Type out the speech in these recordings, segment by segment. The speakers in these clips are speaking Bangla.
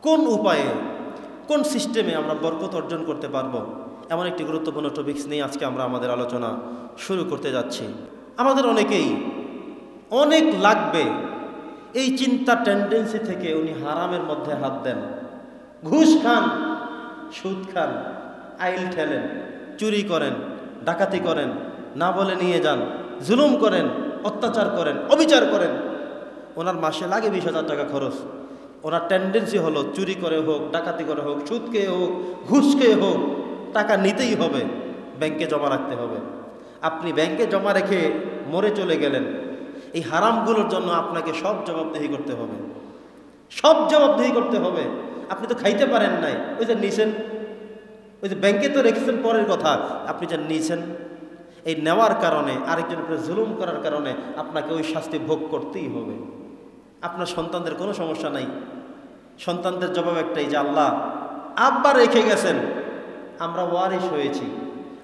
কোন উপায়ে, কোন সিস্টেমে আমরা বরকত অর্জন করতে পারবো, এমন একটি গুরুত্বপূর্ণ টপিকস নিয়ে আজকে আমরা আমাদের আলোচনা শুরু করতে যাচ্ছি। আমাদের অনেকেই অনেক লাগবে এই চিন্তা টেন্ডেন্সি থেকে উনি হারামের মধ্যে হাত দেন, ঘুষ খান, সুদ খান, আইল ঠেলেন, চুরি করেন, ডাকাতি করেন, না বলে নিয়ে যান, জুলুম করেন, অত্যাচার করেন, অবিচার করেন। ওনার মাসে লাগে 20,000 টাকা খরচ। ওনার টেন্ডেন্সি হলো চুরি করে হোক, ডাকাতি করে হোক, সুদ খেয়ে হোক, ঘুষ খেয়ে হোক, টাকা নিতেই হবে, ব্যাংকে জমা রাখতে হবে। আপনি ব্যাংকে জমা রেখে মরে চলে গেলেন, এই হারামগুলোর জন্য আপনাকে সব জবাবদিহি করতে হবে, সব জবাবদিহি করতে হবে। আপনি তো খাইতে পারেন নাই, ওই যে নিছেন, ওই যে ব্যাংকে তো রেখেছেন পরের কথা, আপনি যে নিছেন, এই নেওয়ার কারণে, আরেকজনের উপরে জুলুম করার কারণে আপনাকে ওই শাস্তি ভোগ করতেই হবে। আপনার সন্তানদের কোনো সমস্যা নাই, সন্তানদের জবাব একটাই যে আল্লাহ আব্বা রেখে গেছেন, আমরা ওয়ারিশ হয়েছি,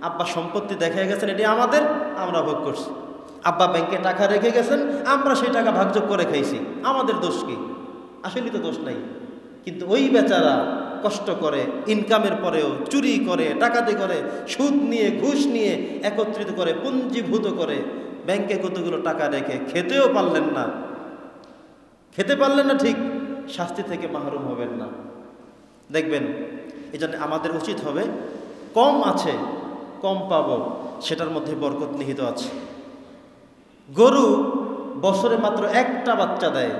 আব্বা সম্পত্তি দেখে গেছেন, এটি আমাদের, আমরা ভোগ করছি। আব্বা ব্যাংকে টাকা রেখে গেছেন, আমরা সেই টাকা ভাগযোগ করে খাইছি, আমাদের দোষ কি? আসলেই তো দোষ নাই। কিন্তু ওই বেচারা কষ্ট করে, ইনকামের পরেও চুরি করে, ডাকাতি করে, সুদ নিয়ে, ঘুষ নিয়ে একত্রিত করে, পুঞ্জীভূত করে ব্যাংকে কতগুলো টাকা রেখে খেতেও পারলেন না, খেতে পারলেন না, ঠিক শাস্তি থেকে মাহরুম হবেন না। দেখবেন, এই জন্য আমাদের উচিত হবে কম আছে, কম পাবো, সেটার মধ্যে বরকত নিহিত আছে। গরু বছরে মাত্র একটা বাচ্চা দেয়।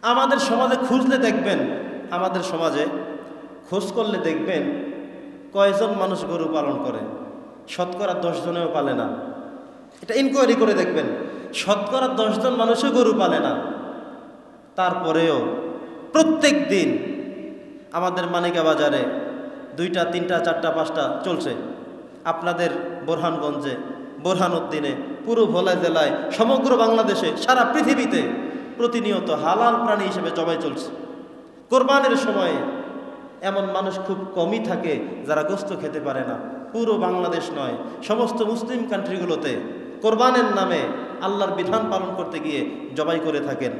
আমাদের সমাজে খুঁজলে দেখবেন, আমাদের সমাজে খোঁজ করলে দেখবেন কয়জন মানুষ গরু পালন করে? শতকরা 10 জনেও পালে না। এটা ইনকোয়ারি করে দেখবেন, শতকরা 10 জন মানুষও গরু পালে না। তারপরেও প্রত্যেক দিন আমাদের মানিকা বাজারে 2টা, 3টা, 4টা, 5টা চলছে। আপনাদের বোরহানগঞ্জে, বোরহানউদ্দিনে, পুরো ভোলা জেলায়, সমগ্র বাংলাদেশে, সারা পৃথিবীতে প্রতিনিয়ত হালাল প্রাণী হিসেবে জবাই চলছে। কোরবানির সময়ে এমন মানুষ খুব কমই থাকে যারা গোশত খেতে পারে না। পুরো বাংলাদেশ নয়, সমস্ত মুসলিম কান্ট্রিগুলোতে কোরবানের নামে আল্লাহর বিধান পালন করতে গিয়ে জবাই করে থাকেন।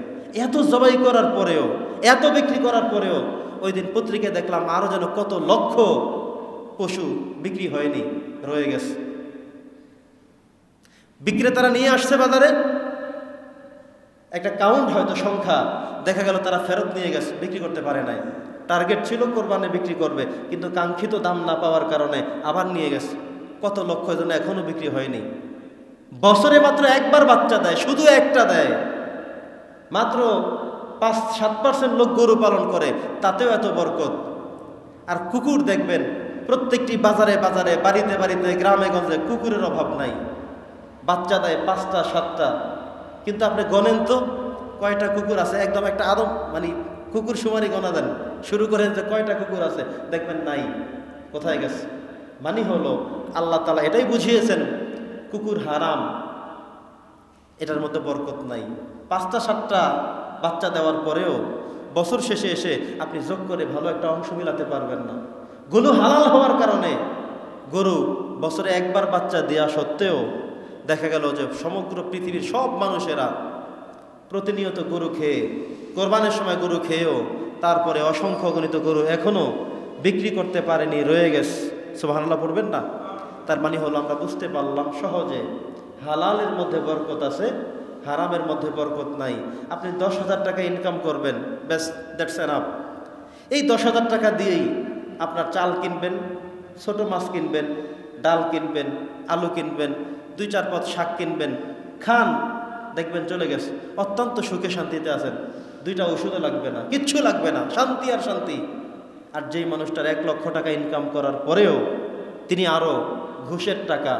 এত জবাই করার পরেও, এত বিক্রি করার পরেও ওই দিন পত্রিকায় দেখলাম আরও যেন কত লক্ষ পশু বিক্রি হয়নি, রয়ে গেছে। বিক্রেতারা নিয়ে আসছে বাজারে, একটা কাউন্ট হয়তো সংখ্যা, দেখা গেল তারা ফেরত নিয়ে গেছে, বিক্রি করতে পারে নাই। টার্গেট ছিল কোরবানে বিক্রি করবে, কিন্তু কাঙ্ক্ষিত দাম না পাওয়ার কারণে আবার নিয়ে গেছে। কত লক্ষ যেন এখনো বিক্রি হয়নি। বছরে মাত্র একবার বাচ্চা দেয়, শুধু একটা দেয়। মাত্র 5-7% লোক গরু পালন করে, তাতেও এত বরকত। আর কুকুর দেখবেন প্রত্যেকটি বাজারে বাজারে, বাড়িতে বাড়িতে, গ্রামে গঞ্জে কুকুরের অভাব নাই। বাচ্চা দেয় 5টা, 7টা, কিন্তু আপনি গণেন তো কয়টা কুকুর আছে? একদম একটা আদম, মানে কুকুর শুমারি গণা দেন, শুরু করেন যে কয়টা কুকুর আছে, দেখবেন নাই, কোথায় গেছে? মানে হলো আল্লাহ তাআলা এটাই বুঝিয়েছেন কুকুর হারাম, এটার মধ্যে বরকত নাই। 5টা, 7টা বাচ্চা দেওয়ার পরেও বছর শেষে এসে আপনি যোগ করে ভালো একটা অংশ মিলাতে পারবেন না। গরু হালাল হওয়ার কারণে, গরু বছরে একবার বাচ্চা দেওয়া সত্ত্বেও দেখা গেল যে সমগ্র পৃথিবীর সব মানুষেরা প্রতিনিয়ত গরু খেয়ে, কোরবানের সময় গরু খেয়েও তারপরে অসংখ্য গণিত গরু এখনও বিক্রি করতে পারেনি, রয়ে গেছে। সুবহানাল্লাহ পড়বেন না? তার মানে হলো আমরা বুঝতে পারলাম সহজে হালালের মধ্যে বরকত আছে, হারামের মধ্যে বরকত নাই। আপনি 10,000 টাকা ইনকাম করবেন, ব্যাস, দ্যাটস এনাফ। এই 10,000 টাকা দিয়েই আপনার চাল কিনবেন, ছোট মাছ কিনবেন, ডাল কিনবেন, আলু কিনবেন, 2-4 পদ শাক কিনবেন, খান, দেখবেন চলে গেছে। অত্যন্ত সুখে শান্তিতে আছেন, 2টা ওষুধও লাগবে না, কিচ্ছু লাগবে না, শান্তি আর শান্তি। আর যেই মানুষটার 1 লক্ষ টাকা ইনকাম করার পরেও তিনি আরও ঘুষের টাকা,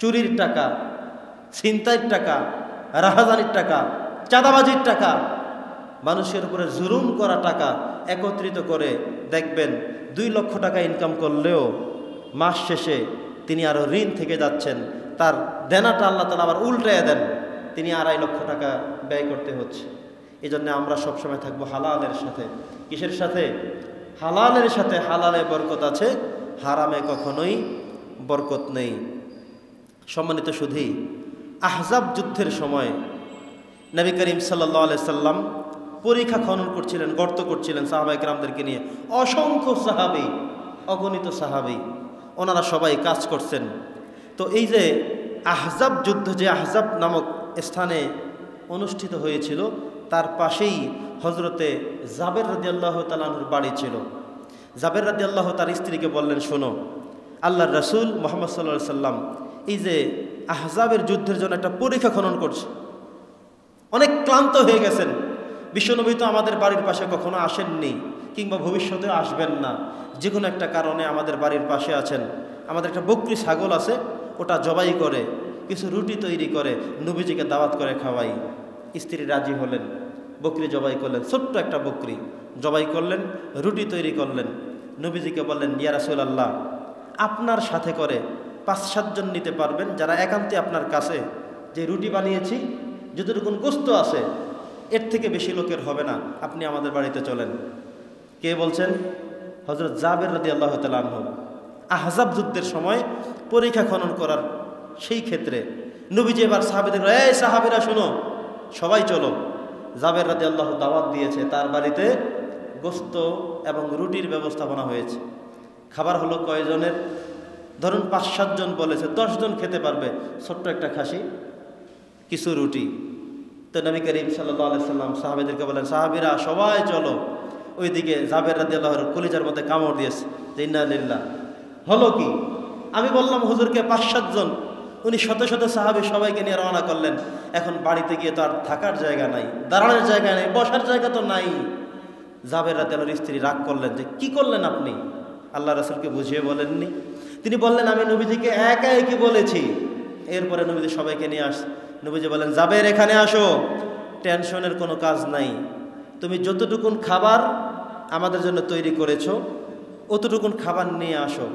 চুরির টাকা, ছিনতাইয়ের টাকা, রাহাজানির টাকা, চাঁদাবাজির টাকা, মানুষের উপরে জুলুম করা টাকা একত্রিত করে দেখবেন 2 লক্ষ টাকা ইনকাম করলেও মাস শেষে তিনি আরও ঋণ থেকে যাচ্ছেন। তার দেনাটা আল্লাহ তাআলা আবার উল্টাইয়া দেন, তিনি 2.5 লক্ষ টাকা ব্যয় করতে হচ্ছে। এই জন্য আমরা সবসময় থাকবো হালালের সাথে। কিসের সাথে? হালালের সাথে। হালালে বরকত আছে, হারামে কখনোই বরকত নেই। সম্মানিত সুধী, আহজাব যুদ্ধের সময় নবী করিম সাল্লাল্লাহু আলাইহি সাল্লাম পরীক্ষা খনন করছিলেন, গর্ত করছিলেন সাহাবায়ে কেরামদেরকে নিয়ে। অসংখ্য সাহাবী, অগণিত সাহাবী, ওনারা সবাই কাজ করছেন। তো এই যে আহজাব যুদ্ধ, যে আহজাব নামক স্থানে অনুষ্ঠিত হয়েছিল, তার পাশেই হজরতে জাবের রাদিয়াল্লাহু তাআলা আনহুর বাড়ি ছিল। জাবের রাদিয়াল্লাহু তার স্ত্রীকে বললেন, শোনো, আল্লাহর রাসূল মুহাম্মদ সাল্লাল্লাহু আলাইহি সাল্লাম এই যে আহজাবের যুদ্ধের জন্য একটা পরীক্ষা খনন করছে, অনেক ক্লান্ত হয়ে গেছেন। বিশ্বনবী তো আমাদের বাড়ির পাশে কখনো আসেননি, কিংবা ভবিষ্যতেও আসবেন না। যে কোনো একটা কারণে আমাদের বাড়ির পাশে আছেন। আমাদের একটা বকরি ছাগল আছে, ওটা জবাই করে কিছু রুটি তৈরি করে নবীজিকে দাওয়াত করে খাওয়াই। স্ত্রী রাজি হলেন, বকরি জবাই করলেন, ছোট্ট একটা বকরি জবাই করলেন, রুটি তৈরি করলেন। নবীজিকে বললেন, ইয়া রাসূলুল্লাহ, আপনার সাথে করে 5-7 জন নিতে পারবেন, যারা একান্তে আপনার কাছে যে রুটি বানিয়েছি, যতটুকুন গোস্ত আছে এর থেকে বেশি লোকের হবে না, আপনি আমাদের বাড়িতে চলেন। কে বলছেন? হযরত জাবের রাদিয়াল্লাহু তাআলা আনহু। আহজাব যুদ্ধের সময় পরীক্ষা খনন করার সেই ক্ষেত্রে নবীজি এবার সাহাবীদের, এই সাহাবীরা শোনো, সবাই চলো। জাবের রাদিয়াল্লাহু দাওয়াত দিয়েছে, তার বাড়িতে গোস্ত এবং রুটির ব্যবস্থাপনা হয়েছে। খাবার হলো কয়জনের? ধরুন 5-7 জন বলেছে, 10 জন খেতে পারবে। ছোট্ট একটা খাসি, কিছু রুটি। তো নবী করিম সাল্লাল্লাহু আলাইহি সাল্লাম সাহাবীদেরকে বলেন, সাহাবীরা সবাই চলো। ওইদিকে জাবের রাদিয়াল্লাহুর কলিজার মধ্যে কামড় দিয়েছে যে ইন্না লিল্লাহ। হলো কি? আমি বললাম হুজুরকে 5-7 জন, উনি শত শত সাহাবী সবাইকে নিয়ে রওনা করলেন। এখন বাড়িতে গিয়ে তো আর থাকার জায়গা নাই, দাঁড়ানোর জায়গা নেই, বসার জায়গা তো নাই। জাবের রাদিয়াল্লাহুর স্ত্রী রাগ করলেন যে কি করলেন আপনি? আল্লাহ রাসূলকে বুঝিয়ে বলেননি? তিনি বললেন, আমি নবীজিকে একা একই বলেছি। এরপরে নবীজি সবাইকে নিয়ে নবীজি বলেন, জাবের এখানে আসো, টেনশনের কোনো কাজ নাই। তুমি যতটুকুন খাবার আমাদের জন্য তৈরি করেছো অতটুকুন খাবার নিয়ে আসো,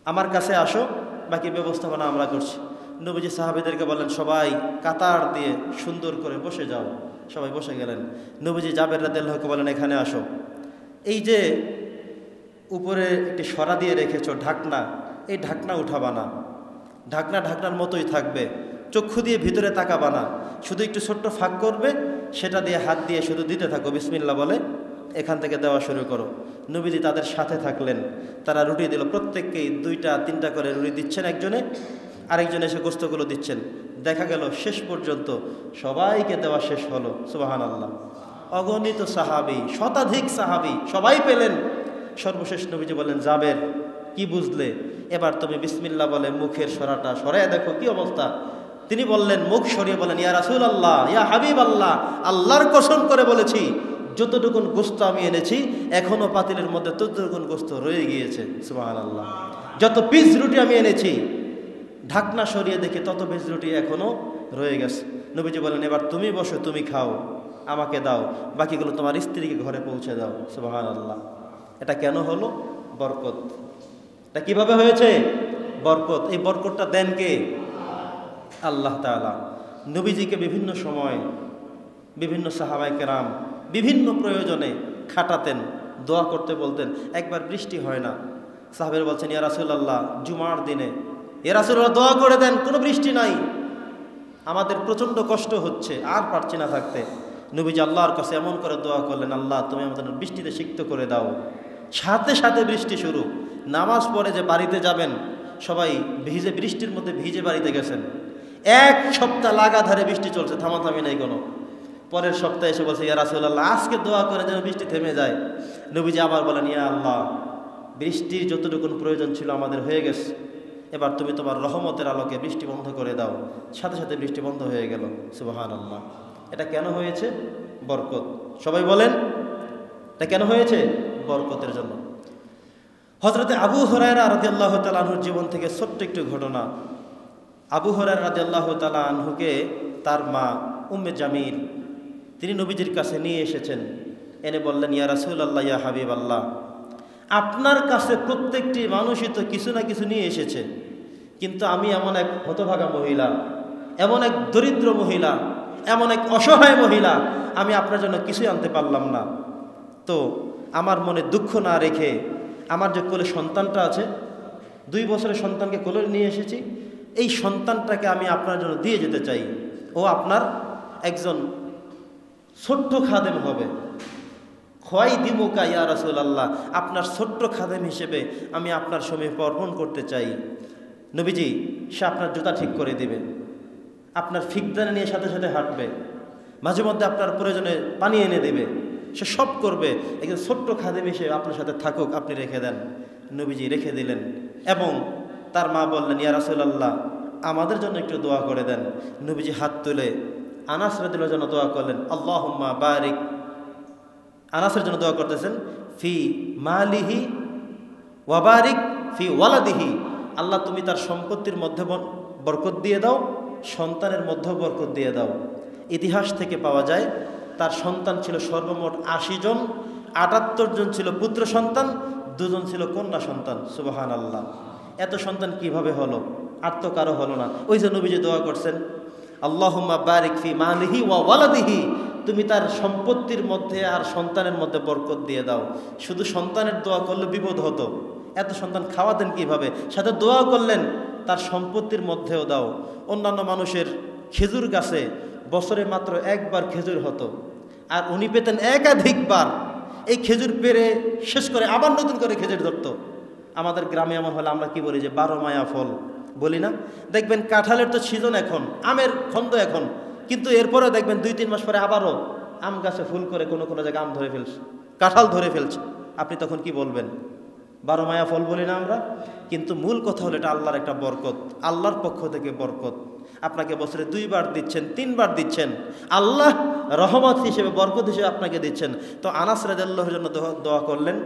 আমার কাছে আসো, বাকি ব্যবস্থাপনা আমরা করছি। নবীজি সাহাবীদেরকে বললেন, সবাই কাতার দিয়ে সুন্দর করে বসে যাও। সবাই বসে গেলেন। নবীজি জাবের রাদিয়াল্লাহুকে বলেন, এখানে আসো। এই যে উপরে একটি সরা দিয়ে রেখেছো ঢাকনা, এই ঢাকনা উঠাবা না, ঢাকনা ঢাকনার মতোই থাকবে। চক্ষু দিয়ে ভিতরে তাকাবা না, শুধু একটু ছোট্ট ফাঁক করবে, সেটা দিয়ে হাত দিয়ে শুধু দিতে থাকো, বিসমিল্লাহ বলে এখান থেকে দেওয়া শুরু করো। নবীজি তাদের সাথে থাকলেন, তারা রুটি দিল। প্রত্যেককেই 2-3টা করে রুটি দিচ্ছেন একজনে, আরেকজনে এসে গোস্তগুলো দিচ্ছেন। দেখা গেল শেষ পর্যন্ত সবাইকে দেওয়া শেষ হলো। সুবহানাল্লাহ। অগণিত সাহাবী, শতাধিক সাহাবী সবাই পেলেন। সর্বশেষ নবীজি বলেন, জাবের কি বুঝলে? এবার তুমি বিসমিল্লাহ বলে মুখের সরাটা সরাইয়া দেখো কি অবস্থা। তিনি বললেন, মুখ সরিয়ে বলেন, ইয়া রাসূলুল্লাহ, ইয়া হাবিবাল্লাহ, আল্লাহর কসম করে বলেছি, যতটুকুন গোস্ত আমি এনেছি এখনো পাতিলের মধ্যে ততটুকুন গোস্ত রয়ে গিয়েছে। সুবহানাল্লাহ। যত পিস রুটি আমি এনেছি, ঢাকনা সরিয়ে দেখে তত পিস রুটি এখনো রয়ে গেছে। নবীজি বলেন, এবার তুমি বসো, তুমি খাও, আমাকে দাও, বাকিগুলো তোমার স্ত্রীকে ঘরে পৌঁছে দাও। সুবহানাল্লাহ। এটা কেন হলো? বরকত। এটা কিভাবে হয়েছে? বরকত। এই বরকতটা দেন কে? আল্লাহ তাআলা। নবীজিকে বিভিন্ন সময় বিভিন্ন সাহাবায়ে কেরাম বিভিন্ন প্রয়োজনে খাটাতেন, দোয়া করতে বলতেন। একবার বৃষ্টি হয় না, সাহাবেরা বলছেন, ইয়া রাসূলুল্লাহ, জুমার দিনে ইয়া রাসূলুল্লাহ দোয়া করে দেন, কোনো বৃষ্টি নাই, আমাদের প্রচণ্ড কষ্ট হচ্ছে, আর পারছি না থাকতে। নবীজি আল্লাহর কাছে এমন করে দোয়া করলেন, আল্লাহ তুমি আমাদের বৃষ্টিতে সিক্ত করে দাও। সাথে সাথে বৃষ্টি শুরু। নামাজ পড়ে যে বাড়িতে যাবেন, সবাই ভিজে, বৃষ্টির মধ্যে ভিজে বাড়িতে গেছেন। 1 সপ্তাহ লাগাতারে বৃষ্টি চলছে, থামাথামি নাই কোনো। পরের সপ্তাহে এসে বলছে, ইয়া রাসূলুল্লাহ, আজকে দোয়া করে যেন বৃষ্টি থেমে যায়। নবীজি আবার বলেন, ইয়া আল্লাহ, বৃষ্টির যতটুকুন প্রয়োজন ছিল আমাদের হয়ে গেছে, এবার তুমি তোমার রহমতের আলোকে বৃষ্টি বন্ধ করে দাও। সাথে সাথে বৃষ্টি বন্ধ হয়ে গেল। সুবহানাল্লাহ। এটা কেন হয়েছে? বরকত। সবাই বলেন, এটা কেন হয়েছে? বরকতের জন্য। হযরতে আবু হুরায়রা রাদিয়াল্লাহু তাআলা আনহুর জীবন থেকে ছোট্ট একটু ঘটনা। আবু হুরায়রা রাদিয়াল্লাহু তাআলা আনহুকে তার মা উম্মে জামিল তিনি নবীজির কাছে নিয়ে এসেছেন। এনে বললেন, ইয়া রাসূলুল্লাহ, ইয়া হাবিবাল্লাহ, আপনার কাছে প্রত্যেকটি মানুষই তো কিছু না কিছু নিয়ে এসেছে, কিন্তু আমি এমন এক হতভাগা মহিলা, এমন এক দরিদ্র মহিলা, এমন এক অসহায় মহিলা, আমি আপনার জন্য কিছুই আনতে পারলাম না। তো আমার মনে দুঃখ না রেখে আমার যে কোলে সন্তানটা আছে, 2 বছরের সন্তানকে কোলে নিয়ে এসেছি, এই সন্তানটাকে আমি আপনার জন্য দিয়ে যেতে চাই। ও আপনার একজন ছোট্ট খাদেম হবে। খোয়াই দিমুকা ইয়া রাসূলুল্লাহ, আপনার ছোট্ট খাদেম হিসেবে আমি আপনার সমীপে অর্পণ করতে চাই। নবীজি সে আপনার জুতা ঠিক করে দিবে, আপনার ফিকদানে নিয়ে সাথে সাথে হাঁটবে, মাঝে মধ্যে আপনার প্রয়োজনে পানি এনে দেবে, সে সব করবে। একজন ছোট্ট খাদেম হিসেবে আপনার সাথে থাকুক, আপনি রেখে দেন। নবীজি রেখে দিলেন এবং তার মা বললেন, ইয়া রাসূলুল্লাহ আমাদের জন্য একটু দোয়া করে দেন। নবীজি হাত তুলে আনাস রাদিয়াল্লাহু জন্য দোয়া করলেন, আল্লাহুম্মা বারিক, আনাসের জন্য দোয়া করতেছেন, ফি মালিহি ওয়া বারিক ফি ওয়ালাদিহি, আল্লাহ তুমি তার সম্পত্তির মধ্যে বরকত দিয়ে দাও, সন্তানের মধ্যেও বরকত দিয়ে দাও। ইতিহাস থেকে পাওয়া যায় তার সন্তান ছিল সর্বমোট ৮০ জন, ৭৮ জন ছিল পুত্র সন্তান, 2 জন ছিল কন্যা সন্তান। সুবহানাল্লাহ, এত সন্তান কিভাবে হলো? আর তো কারো হলো না। ওই যে নবীজি দোয়া করছেন, আল্লাহুম্মা বারিক ফি মালিহি ওয়া ওয়ালাদিহি, তুমি তার সম্পত্তির মধ্যে আর সন্তানের মধ্যে বরকত দিয়ে দাও। শুধু সন্তানের দোয়া করলে বিপদ হতো, এত সন্তান খাওয়াতেন কিভাবে? সাথে দোয়া করলেন তার সম্পত্তির মধ্যেও দাও। অন্যান্য মানুষের খেজুর গাছে বছরে মাত্র একবার খেজুর হতো, আর উনি পেতেন একাধিকবার। এই খেজুর পেরে শেষ করে আবার নতুন করে খেজুর ধরতো। আমাদের গ্রামে এমন হলে আমরা কি বলি যে 12 মায়া ফল বলি না? দেখবেন কাঁঠালের তো সিজন এখন, আমের খন্দ এখন, কিন্তু এরপরেও দেখবেন 2-3 মাস পরে আবারও আম গাছে ফুল করে কোনো কোনো জায়গায় আম ধরে ফেলছে, কাঁঠাল ধরে ফেলছে। আপনি তখন কি বলবেন? 12 মায়া ফল বলি না আমরা? কিন্তু মূল কথা হলো এটা আল্লাহর একটা বরকত, আল্লাহর পক্ষ থেকে বরকত। আপনাকে বছরে 2 বার দিচ্ছেন, 3 বার দিচ্ছেন, আল্লাহ রহমত হিসেবে, বরকত হিসেবে আপনাকে দিচ্ছেন। তো আনাস রাদিয়াল্লাহুর জন্য দোয়া করলেন।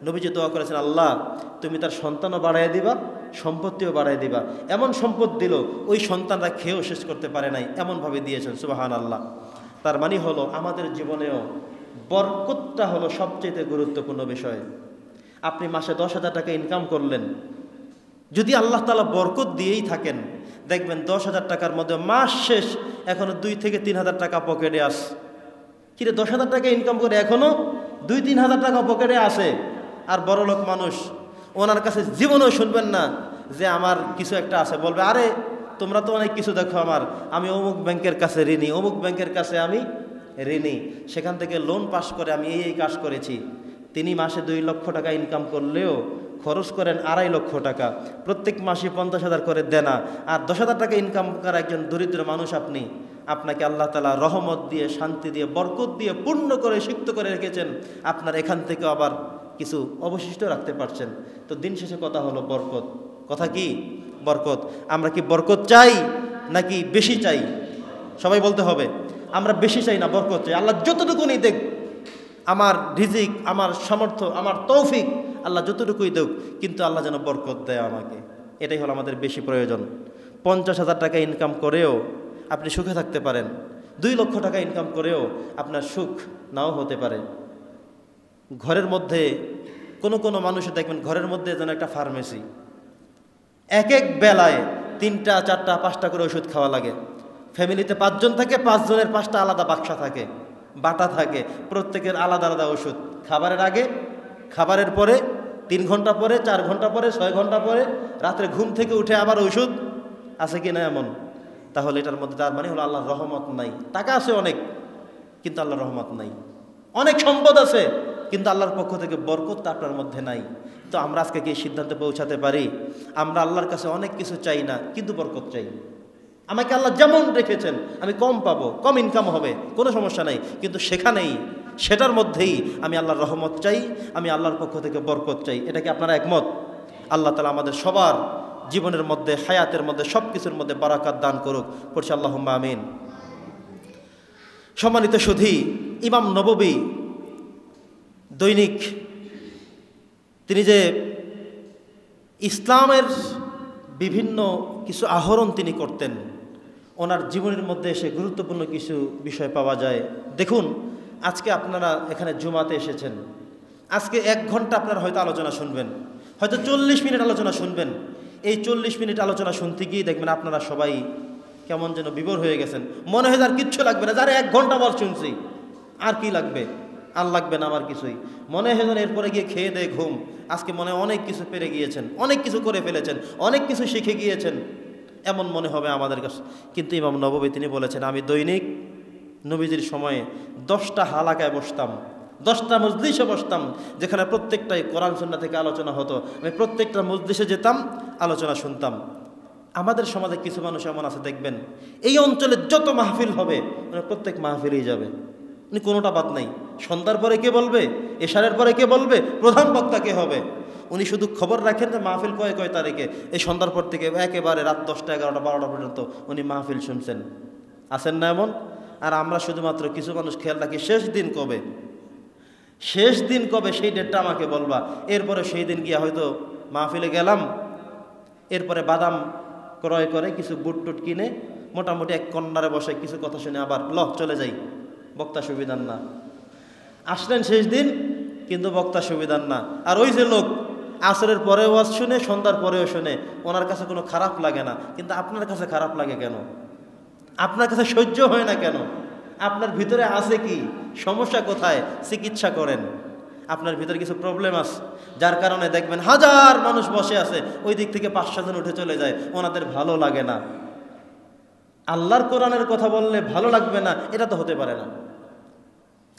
নবীজি দোয়া করেছেন, আল্লাহ তুমি তার সন্তানও বাড়াই দিবা, সম্পত্তিও বাড়াই দিবা। এমন সম্পদ দিল ওই সন্তানরা খেয়েও শেষ করতে পারে নাই, এমনভাবে দিয়েছেন। সুবহানাল্লাহ। তার মানে হলো আমাদের জীবনেও বরকতটা হলো সবচেয়ে গুরুত্বপূর্ণ বিষয়। আপনি মাসে 10,000 টাকা ইনকাম করলেন, যদি আল্লাহ তাআলা বরকত দিয়েই থাকেন, দেখবেন 10,000 টাকার মধ্যে মাস শেষ এখনো 2 থেকে 3,000 টাকা পকেটে আসে। কিরে 10,000 টাকা ইনকাম করে এখনো 2-3 হাজার টাকা পকেটে আসে। আর বড়লোক মানুষ, ওনার কাছে জীবনেও শুনবেন না যে আমার কিছু একটা আছে। বলবে, আরে তোমরা তো অনেক কিছু দেখো, আমি অমুক ব্যাংকের কাছে ঋণী, অমুক ব্যাংকের কাছে আমি ঋণী, সেখান থেকে লোন পাস করে আমি এই কাজ করেছি। তিনি মাসে 2 লক্ষ টাকা ইনকাম করলেও খরচ করেন 2.5 লক্ষ টাকা, প্রত্যেক মাসে 50,000 করে দেনা। আর 10,000 টাকা ইনকাম করা একজন দরিদ্র মানুষ আপনি, আপনাকে আল্লাহ তাআলা রহমত দিয়ে, শান্তি দিয়ে, বরকত দিয়ে পূর্ণ করে সিক্ত করে রেখেছেন। আপনার এখান থেকে আবার কিছু অবশিষ্ট রাখতে পারছেন। তো দিন শেষে কথা হলো বরকত। কথা কি? বরকত। আমরা কি বরকত চাই নাকি বেশি চাই? সবাই বলতে হবে, আমরা বেশি চাই না, বরকত চাই। আল্লাহ যতটুকুনি দেখ, আমার রিজিক, আমার সামর্থ্য, আমার তৌফিক, আল্লাহ যতটুকুই দেখ, কিন্তু আল্লাহ যেন বরকত দেয় আমাকে। এটাই হলো আমাদের বেশি প্রয়োজন। 50,000 টাকা ইনকাম করেও আপনি সুখে থাকতে পারেন, 2 লক্ষ টাকা ইনকাম করেও আপনার সুখ নাও হতে পারে। ঘরের মধ্যে কোনো কোনো মানুষের দেখবেন ঘরের মধ্যে যেন একটা ফার্মেসি, এক এক বেলায় 3টা 4টা 5টা করে ওষুধ খাওয়া লাগে। ফ্যামিলিতে 5 জন থাকে, 5 জনের 5টা আলাদা বাক্সা থাকে, বাটা থাকে, প্রত্যেকের আলাদা আলাদা ওষুধ। খাবারের আগে, খাবারের পরে, 3 ঘন্টা পরে, 4 ঘন্টা পরে, 6 ঘন্টা পরে, রাত্রে ঘুম থেকে উঠে আবার ওষুধ। আছে কি না এমন? তাহলে এটার মধ্যে তার মানে হলো আল্লাহর রহমত নাই। টাকা আছে অনেক, কিন্তু আল্লাহর রহমত নাই। অনেক সম্পদ আছে, কিন্তু আল্লাহর পক্ষ থেকে বরকতটা আপনার মধ্যে নাই। তো আমরা আজকে কি সিদ্ধান্তে পৌঁছাতে পারি? আমরা আল্লাহর কাছে অনেক কিছু চাই না, কিন্তু বরকত চাই। আমাকে আল্লাহ যেমন রেখেছেন, আমি কম পাবো, কম ইনকাম হবে, কোনো সমস্যা নাই, কিন্তু সেখানেই, সেটার মধ্যেই আমি আল্লাহর রহমত চাই, আমি আল্লাহর পক্ষ থেকে বরকত চাই। এটা কি আপনারা একমত? আল্লাহ তাআলা আমাদের সবার জীবনের মধ্যে, হায়াতের মধ্যে, সব কিছুর মধ্যে বারাকাত দান করুক। পড়ছি আল্লাহুম্মা আমিন। সম্মানিত সুধী, ইমাম নববী দৈনিক তিনি যে ইসলামের বিভিন্ন কিছু আহরণ তিনি করতেন, ওনার জীবনের মধ্যে এসে গুরুত্বপূর্ণ কিছু বিষয় পাওয়া যায়। দেখুন, আজকে আপনারা এখানে জুমাতে এসেছেন, আজকে 1 ঘন্টা আপনারা হয়তো আলোচনা শুনবেন, হয়তো 40 মিনিট আলোচনা শুনবেন। এই 40 মিনিট আলোচনা শুনতে গিয়ে দেখবেন আপনারা সবাই কেমন যেন বিভোর হয়ে গেছেন। মনে হয় আর কিচ্ছু লাগবে না, যারা 1 ঘন্টা বল শুনছি, আর কি লাগবে? আর লাগবে না আমার কিছুই। মনে হয় যেন এরপরে গিয়ে খেয়ে দেয়ে ঘুম। আজকে মনে অনেক কিছু পেরে গিয়েছেন, অনেক কিছু করে ফেলেছেন, অনেক কিছু শিখে গিয়েছেন, এমন মনে হবে আমাদের কাছে। কিন্তু ইমাম নববী তিনি বলেছেন, আমি দৈনিক নবীজির সময়ে 10টা হালাকায় বসতাম, 10টা মজলিসে বসতাম, যেখানে প্রত্যেকটাই কোরআন সুন্নাহ থেকে আলোচনা হতো। আমি প্রত্যেকটা মজলিসে যেতাম, আলোচনা শুনতাম। আমাদের সমাজে কিছু মানুষ এমন আছে দেখবেন, এই অঞ্চলে যত মাহফিল হবে প্রত্যেক মাহফিলেই যাবে, কোনোটা বাদ নাই। সন্ধ্যার পরে কে বলবে, এশারের পরে কে বলবে, প্রধান বক্তা কে হবে, উনি শুধু খবর রাখেন যে মাহফিল কয় তারিখে। এই সন্ধ্যার পর থেকে একেবারে রাত 10টা 11টা 12টা পর্যন্ত উনি মাহফিল শুনছেন। আছেন না এমন? আর আমরা শুধুমাত্র কিছু মানুষ খেয়াল রাখি শেষ দিন কবে, শেষ দিন কবে সেই ডেটটা আমাকে বলবা। এরপরে সেই দিন গিয়া হয়তো মাহফিলে গেলাম, এরপরে বাদাম ক্রয় করে কিছু বুট টুট কিনে মোটামুটি এক কর্নারে বসে কিছু কথা শুনে আবার চলে যাই। বক্তা সুবিধার না, আসলেন শেষ দিন কিন্তু বক্তা সুবিধার না। আর ওই যে লোক আসরের পরেও ওয়াজ শুনে, সন্ধ্যার পরেও শুনে, ওনার কাছে কোনো খারাপ লাগে না, কিন্তু আপনার কাছে খারাপ লাগে কেন? আপনার কাছে সহ্য হয় না কেন? আপনার ভিতরে আছে কি সমস্যা, কোথায়? চিকিৎসা করেন। আপনার ভিতরে কিছু প্রবলেম আছে, যার কারণে দেখবেন হাজার মানুষ বসে আছে, ওই দিক থেকে 5-6 জন উঠে চলে যায়, ওনাদের ভালো লাগে না। আল্লাহর কোরআনের কথা বললে ভালো লাগবে না, এটা তো হতে পারে না।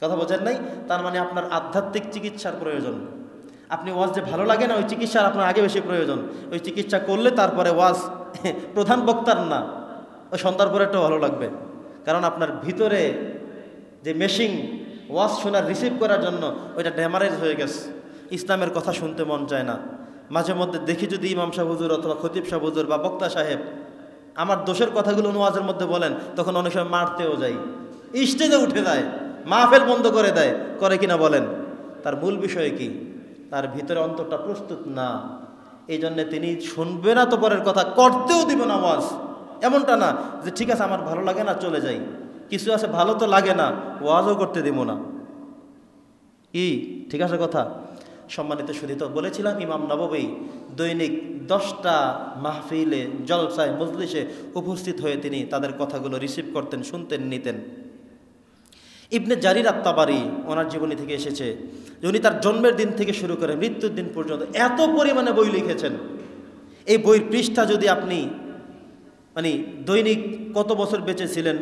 কথা বোঝেন নাই? তার মানে আপনার আধ্যাত্মিক চিকিৎসার প্রয়োজন। আপনি ওয়াজ যে ভালো লাগে না, ওই চিকিৎসার আপনার আগে বেশি প্রয়োজন। ওই চিকিৎসা করলে তারপরে ওয়াজ প্রধান বক্তার না, ওই সন্ধ্যার পরে একটু ভালো লাগবে। কারণ আপনার ভিতরে যে মেশিন ওয়াজ শোনার রিসিভ করার জন্য ওইটা ড্যামারেজ হয়ে গেছে। ইসলামের কথা শুনতে মন চায় না। মাঝে মধ্যে দেখি যদি ইমাম সাহেব হুজুর অথবা খতিব সাহেব হুজুর বা বক্তা সাহেব আমার দোষের কথাগুলো ওয়াজের মধ্যে বলেন, তখন অনেক সময় মারতেও যাই, স্টেজে উঠে যায়, মাহফিল বন্ধ করে দেয়, করে কিনা বলেন? তার মূল বিষয় কি? তার ভিতরে অন্তরটা প্রস্তুত না। এই জন্যে তিনি শুনবে না তো পরের কথা, করতেও দিবে না ওয়াজ। এমনটা না যে ঠিক আছে আমার ভালো লাগে না চলে যাই, কিছু আছে ভালো তো লাগে না, ওয়াজও করতে দিব না। কি ঠিক আছে কথা? সম্মানিত সুধী, তো বলেছিলাম ইমাম নববী দৈনিক 10টা মাহফিলে, জলসায়, মজলিসে উপস্থিত হয়ে তিনি তাদের কথাগুলো রিসিভ করতেন, শুনতেন, নিতেন। ইবনে জারির আত-তাবারি ওনার জীবনী থেকে এসেছে যে উনি তার জন্মের দিন থেকে শুরু করে মৃত্যুর দিন পর্যন্ত এত পরিমাণে বই লিখেছেন। এই বইয়ের পৃষ্ঠা যদি আপনি দৈনিক কত বছর বেঁচে ছিলেন,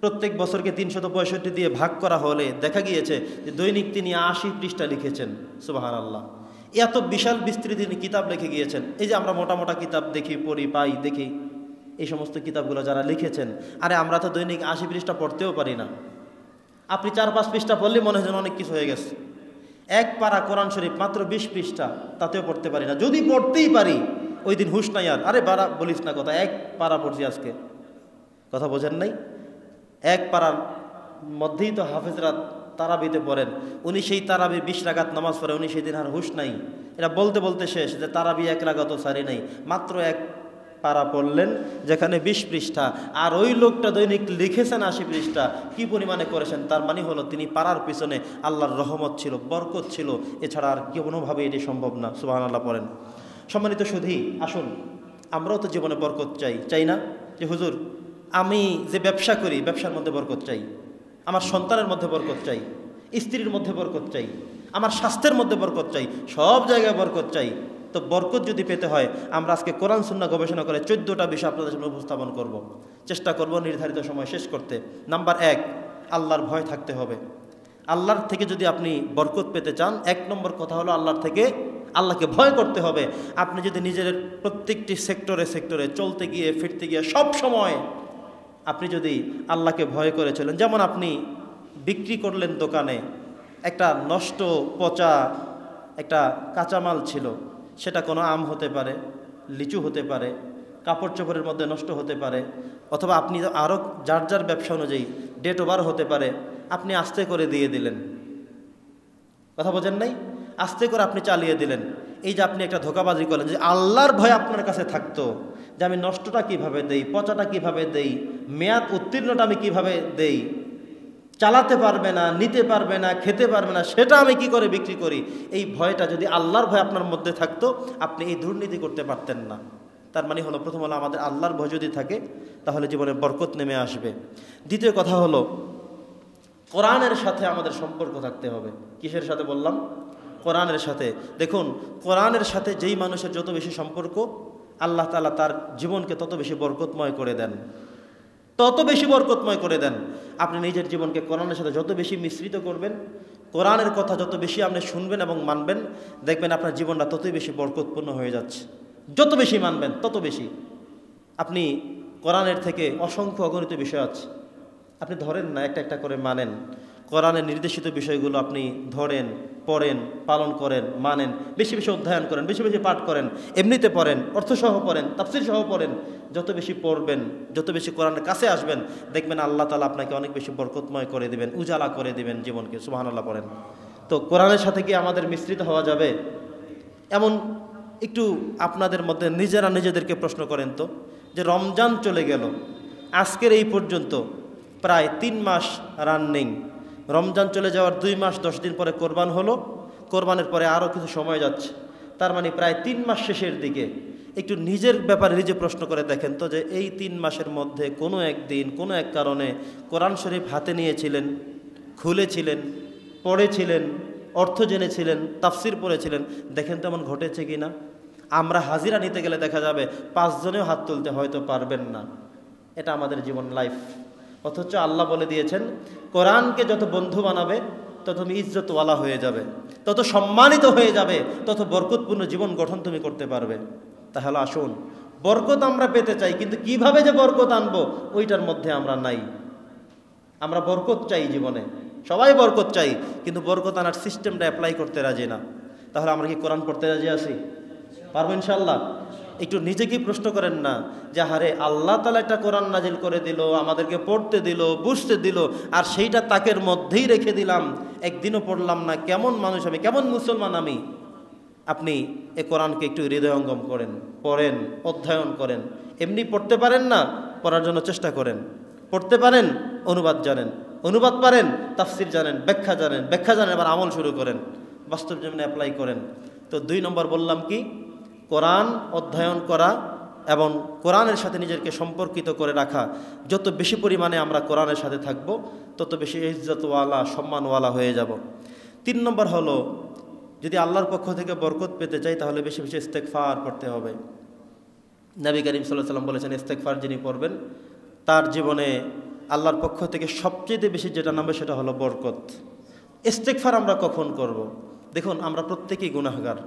প্রত্যেক বছরকে 365 দিয়ে ভাগ করা হলে দেখা গিয়েছে যে দৈনিক তিনি 80 পৃষ্ঠা লিখেছেন। সুবহানাল্লাহ, এত বিশাল বিস্তৃতি তিনি কিতাব লিখে গিয়েছেন। এই যে আমরা মোটা মোটা কিতাব দেখি, পড়ি, পাই, দেখি, এই সমস্ত কিতাবগুলো যারা লিখেছেন, আরে আমরা তো দৈনিক 80 পৃষ্ঠা পড়তেও পারি না। আপনি 4-5 পৃষ্ঠা পড়লে মনে হয় অনেক কিছু হয়ে গেছে। এক পারা কোরআন শরীফ মাত্র 20 পৃষ্ঠা, তাতেও পড়তে পারি না। যদি পড়তেই পারি ওই দিন হুঁশ নাই আর, আরে বারা বলিস না কথা, এক পারা পড়ছি আজকে। কথা বোঝেন নাই? এক পারার মধ্যেই তো হাফেজরা তারাবিতে পড়েন, উনি সেই তারাবি 20 রাকাত নামাজ পড়ে, উনি সেই দিন আর হুঁশ নাই। এটা বলতে বলতে শেষ যে তারাবি 1 রাকাতও সারি নাই, মাত্র এক পারা পড়লেন যেখানে 20 পৃষ্ঠা। আর ওই লোকটা দৈনিক লিখেছেন 80 পৃষ্ঠা। কি পরিমাণে করেছেন? তার মানে হলো তিনি পারার পিছনে আল্লাহর রহমত ছিল, বরকত ছিল, এছাড়া আর কোনোভাবে এটি সম্ভব না। সুবহানাল্লাহ পড়েন। সম্মানিত সুধী, আসুন আমরাও তো জীবনে বরকত চাই, চাই না? যে হুজুর আমি যে ব্যবসা করি, ব্যবসার মধ্যে বরকত চাই, আমার সন্তানের মধ্যে বরকত চাই, স্ত্রীর মধ্যে বরকত চাই, আমার স্বাস্থ্যের মধ্যে বরকত চাই, সব জায়গায় বরকত চাই। তো বরকত যদি পেতে হয়, আমরা আজকে কোরআন সুন্নাহ গবেষণা করে 14টা বিষয় আপনাদের সামনে উপস্থাপন করব। চেষ্টা করব নির্ধারিত সময় শেষ করতে। নাম্বার 1, আল্লাহর ভয় থাকতে হবে। আল্লাহর থেকে যদি আপনি বরকত পেতে চান, 1 নম্বর কথা হলো আল্লাহকে ভয় করতে হবে। আপনি যদি নিজের প্রত্যেকটি সেক্টরে চলতে গিয়ে, ফিরতে গিয়ে সব সময় আপনি যদি আল্লাহকে ভয় করে চলেন, যেমন আপনি বিক্রি করলেন দোকানে, একটা নষ্ট পচা একটা কাঁচামাল ছিল, সেটা কোনো আম হতে পারে, লিচু হতে পারে, কাপড় চোপড়ের মধ্যে নষ্ট হতে পারে, অথবা আপনি আরও যার যার ব্যবসা অনুযায়ী ডেট ওভার হতে পারে, আপনি আস্তে করে দিয়ে দিলেন। কথা বোঝেন নাই? আস্তে করে আপনি চালিয়ে দিলেন। এই যে আপনি একটা ধোঁকাবাজি করলেন, যে আল্লাহর ভয় আপনার কাছে থাকতো যে আমি নষ্টটা কিভাবে দেই, পচাটা কিভাবে দেই, মেয়াদ উত্তীর্ণটা আমি কিভাবে দেই, চালাতে পারবে না, নিতে পারবে না, খেতে পারবে না, সেটা আমি কি করে বিক্রি করি, এই ভয়টা যদি আল্লাহর ভয় আপনার মধ্যে থাকতো, আপনি এই দুর্নীতি করতে পারতেন না। তার মানে হলো, প্রথম হলো আমাদের আল্লাহর ভয় যদি থাকে তাহলে জীবনে বরকত নেমে আসবে। দ্বিতীয় কথা হলো কোরআনের সাথে আমাদের সম্পর্ক থাকতে হবে। কিসের সাথে বললাম? কোরআনের সাথে। দেখুন, কোরআনের সাথে যেই মানুষের যত বেশি সম্পর্ক, আল্লাহ তাআলা তার জীবনকে তত বেশি বরকতময় করে দেন। তত বেশি বরকতময় করে দেন। আপনি নিজের জীবনকে কোরআনের সাথে যত বেশি মিশ্রিত করবেন, কোরআনের কথা যত বেশি আপনি শুনবেন এবং মানবেন, দেখবেন আপনার জীবনটা ততই বেশি বরকতপূর্ণ হয়ে যাচ্ছে। যত বেশি মানবেন তত বেশি। আপনি কোরআনের থেকে অসংখ্য অগণিত বিষয় আছে, আপনি ধরেন না, একটা একটা করে মানেন। কোরআনের নির্দেশিত বিষয়গুলো আপনি ধরেন, পড়েন, পালন করেন, মানেন, বেশি বেশি অধ্যয়ন করেন, বেশি বেশি পাঠ করেন, এমনিতে পড়েন, অর্থসহ পড়েন, তাফসীর সহ পড়েন। যত বেশি পড়বেন, যত বেশি কোরআনের কাছে আসবেন, দেখবেন আল্লাহ তাআলা আপনাকে অনেক বেশি বরকতময় করে দিবেন, উজালা করে দিবেন জীবনকে। সুবহানাল্লাহ পড়েন। তো কোরআনের সাথে কি আমাদের মিশ্রিত হওয়া যাবে? এমন একটু আপনাদের মধ্যে নিজেরা নিজেদেরকে প্রশ্ন করেন তো, যে রমজান চলে গেল, আজকের এই পর্যন্ত প্রায় 3 মাস রানিং। রমজান চলে যাওয়ার 2 মাস 10 দিন পরে কোরবান হলো, কোরবানের পরে আরও কিছু সময় যাচ্ছে, তার মানে প্রায় 3 মাস শেষের দিকে। একটু নিজের ব্যাপারে নিজে প্রশ্ন করে দেখেন তো, যে এই 3 মাসের মধ্যে কোনো একদিন কোনো এক কারণে কোরআন শরীফ হাতে নিয়েছিলেন, খুলেছিলেন, পড়েছিলেন, অর্থ জেনেছিলেন, তাফসির পড়েছিলেন? দেখেন তো এমন ঘটেছে কি না। আমরা হাজিরা নিতে গেলে দেখা যাবে 5 জনেও হাত তুলতে হয়তো পারবেন না। এটা আমাদের জীবন, লাইফ। অথচ আল্লাহ বলে দিয়েছেন, কোরআনকে যত বন্ধু বানাবে তত তুমি ইজ্জতওয়ালা হয়ে যাবে, তত সম্মানিত হয়ে যাবে, তত বরকতপূর্ণ জীবন গঠন তুমি করতে পারবে। তাহলে আসুন, বরকত আমরা পেতে চাই, কিন্তু কিভাবে যে বরকত আনবো ওইটার মধ্যে আমরা নাই। আমরা বরকত চাই জীবনে, সবাই বরকত চাই, কিন্তু বরকত আনার সিস্টেমটা অ্যাপ্লাই করতে রাজি না। তাহলে আমরা কি কোরআন পড়তে রাজি আছি? পারবো ইনশাল্লাহ? একটু নিজেকেই প্রশ্ন করেন না, যে হারে আল্লাহ তাআলা একটা কোরআন নাজিল করে দিল, আমাদেরকে পড়তে দিল, বুঝতে দিল, আর সেইটা তাকের মধ্যেই রেখে দিলাম, একদিনও পড়লাম না। কেমন মানুষ আমি, কেমন মুসলমান আমি? আপনি এ কোরআনকে একটু হৃদয়ঙ্গম করেন, পড়েন, অধ্যয়ন করেন। এমনি পড়তে পারেন না, পড়ার জন্য চেষ্টা করেন। পড়তে পারেন, অনুবাদ জানেন, অনুবাদ পারেন, তাফসির জানেন, ব্যাখ্যা জানেন, ব্যাখ্যা জানেন, এবার আমল শুরু করেন, বাস্তব জীবনে অ্যাপ্লাই করেন। তো 2 নম্বর বললাম কি, কোরআন অধ্যয়ন করা এবং কোরআনের সাথে নিজেকে সম্পর্কিত করে রাখা। যত বেশি পরিমাণে আমরা কোরআনের সাথে থাকব, তত বেশি ইজ্জতওয়ালা, সম্মানওয়ালা হয়ে যাব। 3 নম্বর হলো, যদি আল্লাহর পক্ষ থেকে বরকত পেতে চাই, তাহলে বেশি বেশি ইস্তেগফার পড়তে হবে। নবী করিম সাল্লাল্লাহু আলাইহি ওয়াসাল্লাম বলেছেন, ইস্তেগফার যিনি পড়বেন, তার জীবনে আল্লাহর পক্ষ থেকে সবচেয়ে বেশি যেটা নামবে সেটা হলো বরকত। ইস্তেগফার আমরা কখন করব? দেখুন, আমরা প্রত্যেকেই গুনাহগার।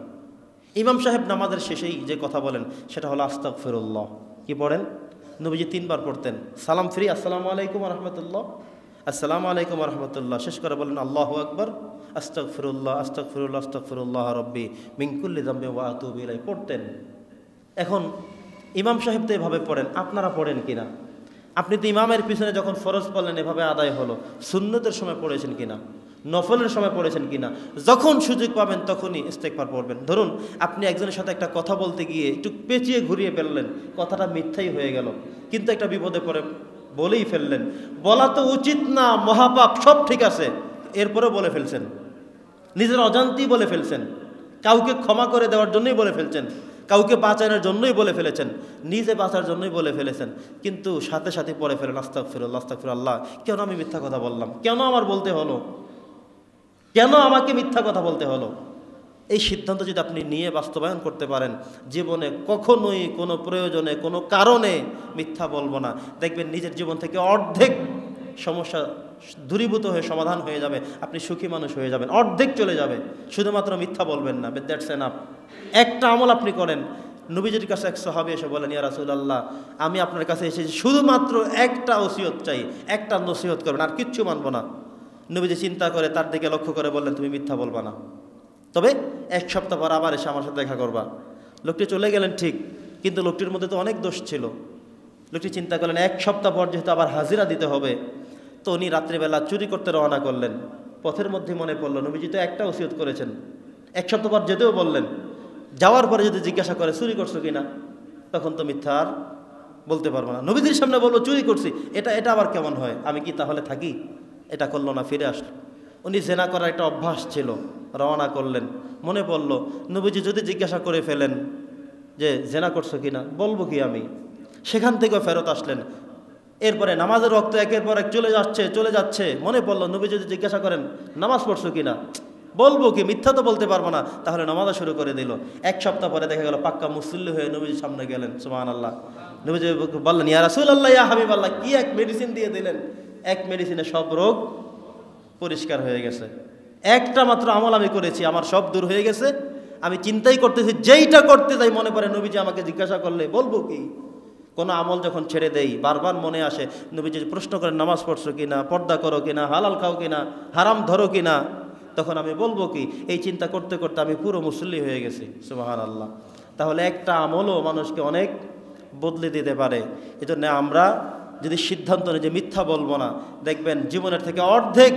ইমাম সাহেব নামাজের শেষেই যে কথা বলেন সেটা হলো আস্তাগফিরুল্লাহ। কি পড়েন? নবীজি 3 বার পড়তেন। সালাম ফিরি, আসসালামু আলাইকুম ওয়া রাহমাতুল্লাহ, আসসালামু আলাইকুম ওয়া রাহমাতুল্লাহ, শেষ করে বলেন আল্লাহু আকবার, আস্তাগফিরুল্লাহ, আস্তাগফিরুল্লাহ, আস্তাগফিরুল্লাহ রাব্বি মিন কুল্লি যামবিন ওয়া আতুবু ইলাইহি পড়তেন। এখন ইমাম সাহেব তো এভাবে পড়েন, আপনারা পড়েন কিনা? আপনি তো ইমামের পিছনে যখন ফরজ পড়লেন এভাবে আদায় হলো, সুন্নতের সময় পড়েছেন কিনা? নফলের সময় পড়েছেন কিনা? যখন সুযোগ পাবেন তখনই ইস্তেগফার পড়বেন। ধরুন, আপনি একজনের সাথে একটা কথা বলতে গিয়ে একটু পেঁচিয়ে ঘুরিয়ে ফেললেন, কথাটা মিথ্যাই হয়ে গেল, কিন্তু একটা বিপদে পড়ে বলেই ফেললেন। বলা তো উচিত না, মহাপাপ, সব ঠিক আছে, এরপরেও বলে ফেলছেন, নিজের অজান্তেই বলে ফেলছেন, কাউকে ক্ষমা করে দেওয়ার জন্যই বলে ফেলছেন, কাউকে বাঁচানোর জন্যই বলে ফেলেছেন, নিজে বাঁচার জন্যই বলে ফেলেছেন, কিন্তু সাথে সাথে পড়ে ফেলেন আস্তাগফিরুল্লাহ, আস্তাগফিরুল্লাহ। কেন আমি মিথ্যা কথা বললাম? কেন আমার বলতে হলো? কেন আমাকে মিথ্যা কথা বলতে হলো? এই সিদ্ধান্ত যদি আপনি নিয়ে বাস্তবায়ন করতে পারেন, জীবনে কখনোই কোনো প্রয়োজনে, কোনো কারণে মিথ্যা বলবো না, দেখবেন নিজের জীবন থেকে অর্ধেক সমস্যা দূরীভূত হয়ে সমাধান হয়ে যাবে, আপনি সুখী মানুষ হয়ে যাবেন, অর্ধেক চলে যাবে। শুধুমাত্র মিথ্যা বলবেন না, দ্যাটস এনাফ। একটা আমল আপনি করেন। নবীজির কাছে এক সাহাবী এসে বলেন, ইয়া রাসূলুল্লাহ, আমি আপনার কাছে এসেছি শুধুমাত্র একটা ওসিয়ত চাই, একটা নসিহত করবেন, আর কিচ্ছু মানবো না। নবীজি চিন্তা করে তার দিকে লক্ষ্য করে বললেন, তুমি মিথ্যা বলবা না, তবে 1 সপ্তাহ পর আবার এসে আমার সাথে দেখা করবা। লোকটি চলে গেলেন ঠিক, কিন্তু লোকটির মধ্যে তো অনেক দোষ ছিল। লোকটি চিন্তা করলেন 1 সপ্তাহ পর যেহেতু আবার হাজিরা দিতে হবে, তো উনি রাত্রিবেলা চুরি করতে রওনা করলেন। পথের মধ্যে মনে পড়লো, নবীজি তো একটা ওসিয়ত করেছেন, 1 সপ্তাহ পর যেতেও বললেন। যাওয়ার পরে যদি জিজ্ঞাসা করে চুরি করছো কিনা, তখন তো মিথ্যা আর বলতে পারবো না। নবীজির সামনে বলবো চুরি করছি, এটা আবার কেমন হয়? আমি কি তাহলে থাকি? এটা করলো না, ফিরে আসলো। উনি জেনা করার একটা অভ্যাস ছিল, রওনা করলেন। মনে পড়লো, নবীজি যদি জিজ্ঞাসা করে ফেলেন যে জেনা করছো কিনা, বলবো কি আমি? সেখান থেকেও ফেরত আসলেন। এরপরে নামাজের রক্ত একের পর এক চলে যাচ্ছে। মনে পড়লো, নবী যদি জিজ্ঞাসা করেন নামাজ পড়ছো কিনা, বলবো কি, মিথ্যা তো বলতে পারবো না। তাহলে নামাজও শুরু করে দিল। এক সপ্তাহ পরে দেখা গেল পাক্কা মুসল্লি হয়ে নবীজির সামনে গেলেন, সুবহানাল্লাহ। নবীজি বললেন, ইয়া রাসূলুল্লাহ, ইয়া হাবিবাল্লাহ, কি এক মেডিসিন দিয়ে দিলেন, এক মেডিসিনে সব রোগ পরিষ্কার হয়ে গেছে। একটা মাত্র আমল আমি করেছি, আমার সব দূর হয়ে গেছে। আমি চিন্তাই করতেছি, যেইটা করতে যাই মনে পড়ে নবীজি আমাকে জিজ্ঞাসা করলে বলবো কি। কোনো আমল যখন ছেড়ে দেই বারবার মনে আসে, নবীজি প্রশ্ন করেন নামাজ পড়ছো কিনা, পর্দা করো কিনা, হালাল খাও কিনা, হারাম ধরো কিনা, তখন আমি বলবো কি, এই চিন্তা করতে করতে আমি পুরো মুসল্লি হয়ে গেছি, সুবহানাল্লাহ। তাহলে একটা আমলও মানুষকে অনেক বদলে দিতে পারে। এজন্য আমরা যদি সিদ্ধান্ত নিই যে মিথ্যা বলবো না, দেখবেন জীবনের থেকে অর্ধেক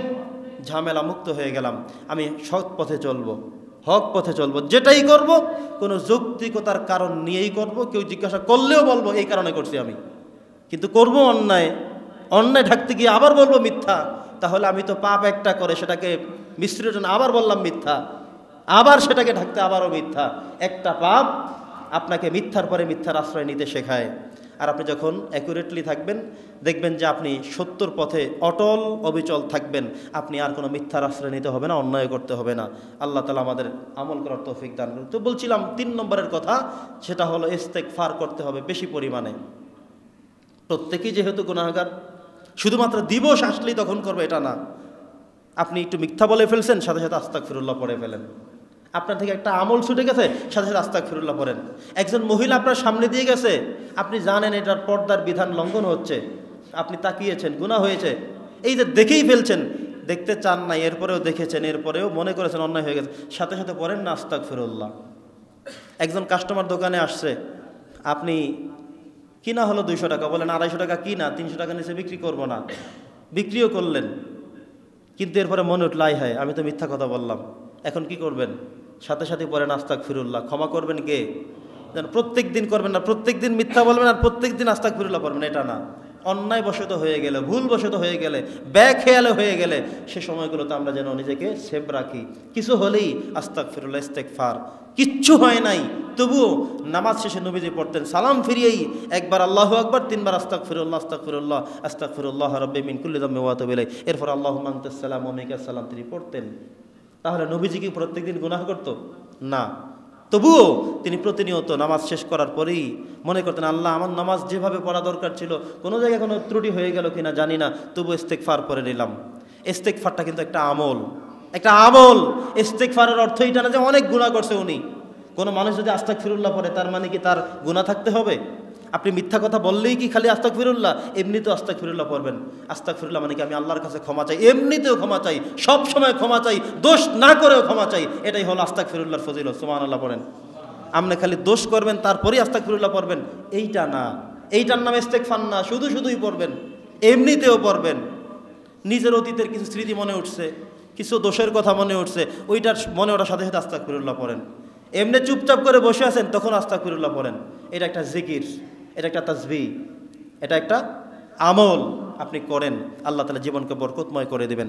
ঝামেলা মুক্ত হয়ে গেলাম। আমি সৎ পথে চলবো, হক পথে চলবো, যেটাই করব কোনো যৌক্তিকতার কারণ নিয়েই করব। কেউ জিজ্ঞাসা করলেও বলবো এই কারণে করছি আমি, কিন্তু করব অন্যায়, অন্যায় ঢাকতে গিয়ে আবার বলবো মিথ্যা, তাহলে আমি তো পাপ একটা করে সেটাকে মিশ্রের জন্য আবার বললাম মিথ্যা, আবার সেটাকে ঢাকতে আবারও মিথ্যা। একটা পাপ আপনাকে মিথ্যার পরে মিথ্যার আশ্রয় নিতে শেখায়। আর আপনি যখন অ্যাকুরেটলি থাকবেন, দেখবেন যে আপনি সত্যর পথে অটল অবিচল থাকবেন। আপনি আর কোনো মিথ্যার আশ্রয় নিতে হবে না, অন্যায় করতে হবে না। আল্লাহ তাআলা আমাদের আমল করার তৌফিক দান করুন। তো বলছিলাম 3 নম্বরের কথা, সেটা হলো ইস্তেগফার করতে হবে বেশি পরিমাণে। প্রত্যেকেই যেহেতু গুনাহগার, শুধুমাত্র দিবস আসলেই তখন করবে এটা না। আপনি একটু মিথ্যা বলে ফেলছেন, সাথে সাথে আস্তাগফিরুল্লাহ পড়ে ফেলেন। আপনার থেকে একটা আমল ছুটে গেছে, সাথে সাথে আস্তাগফিরুল্লাহ পড়েন। একজন মহিলা আপনার সামনে দিয়ে গেছে, আপনি জানেন এটার পর্দার বিধান লঙ্ঘন হচ্ছে, আপনি তাকিয়েছেন, গুনাহ হয়েছে, এই যে দেখেই ফেলছেন, দেখতে চান না, এরপরেও দেখেছেন, এরপরেও মনে করেছেন অন্যায় হয়ে গেছে, সাথে সাথে পড়েন না আস্তাগফিরুল্লাহ। একজন কাস্টমার দোকানে আসছে, আপনি কিনা হলো 200 টাকা, বলেন 250 টাকা কিনা, 300 টাকা নিচে বিক্রি করবো না, বিক্রিও করলেন, কিন্তু এরপরে মনে উঠল আয় হায় আমি তো মিথ্যা কথা বললাম। এখন কি করবেন? সাথে সাথে পড়েন আস্তাগফিরুল্লাহ। ক্ষমা করবেন কে? যেন প্রত্যেক দিন করবেন না, প্রত্যেক দিন মিথ্যা বলবেন আর প্রত্যেক দিন আস্তাগফিরুল্লাহ পড়বেন, এটা না। অন্যায় বশত হয়ে গেলে, ভুল বশত হয়ে গেলে, বেখেয়ালে হয়ে গেলে, সে সময়গুলোতে আমরা যেন নিজেকে সেভ রাখি। কিছু হলেই আস্তাগফিরুল্লাহ, ইস্তেগফার। কিচ্ছু হয় নাই, তবুও নামাজ শেষে নবীজি পড়তেন সালাম ফিরিয়েই একবার আল্লাহু আকবার, 3 বার আস্তাগফিরুল্লাহ, আস্তাগফিরুল্লাহ, আস্তাগফিরুল্লাহ রাব্বি মিন কুল্লি যামবি ওয়া আতুবু ইলাইহি, এরপর আল্লাহুম্মা আনতাস সালাম ওয়া মিনকাস সালাম তিনি পড়তেন। তাহলে নবীজি কি প্রত্যেকদিন গুনাহ করত? না। তবুও তিনি প্রতিনিয়ত নামাজ শেষ করার পরেই মনে করতেন, আল্লাহ আমার নামাজ যেভাবে পড়া দরকার ছিল, কোনো জায়গায় কোনো ত্রুটি হয়ে গেল কিনা জানি না, তবু ইস্তেগফার করে নিলাম। ইস্তেগফারটা কিন্তু একটা আমল, একটা আমল। ইস্তেগফারের অর্থ এটা না যে অনেক গুনাহ করছে উনি। কোনো মানুষ যদি আস্তাগফিরুল্লাহ পড়ে, তার মানে কি তার গুনাহ থাকতে হবে? আপনি মিথ্যা কথা বললেই কি খালি আস্তাগফিরুল্লাহ? এমনিতেও আস্তাগফিরুল্লাহ পড়বেন। আস্তাগফিরুল্লাহ মানে কি আমি আল্লাহর কাছে ক্ষমা চাই, এমনিতেও ক্ষমা চাই, সব সময় ক্ষমা চাই, দোষ না করেও ক্ষমা চাই। এটাই হলো আস্তাগফিরুল্লাহর ফজিলত। সুবহানাল্লাহ পড়েন। আপনি খালি দোষ করবেন তারপরেই আস্তাগফিরুল্লাহ পড়বেন, এইটা না, এইটার নাম ইস্তেগফার না। শুধুই পড়বেন, এমনিতেও পড়বেন। নিজের অতীতের কিছু স্মৃতি মনে উঠছে, কিছু দোষের কথা মনে উঠছে, ওইটার মনে ওঠার সাথে সাথে আস্তাগফিরুল্লাহ পড়েন। এমনি চুপচাপ করে বসে আছেন, তখন আস্তাগফিরুল্লাহ পড়েন। এটা একটা জিকির, এটা একটা তাসবিহ, এটা একটা আমল আপনি করেন, আল্লাহ তাআলা জীবনকে বরকতময় করে দেবেন।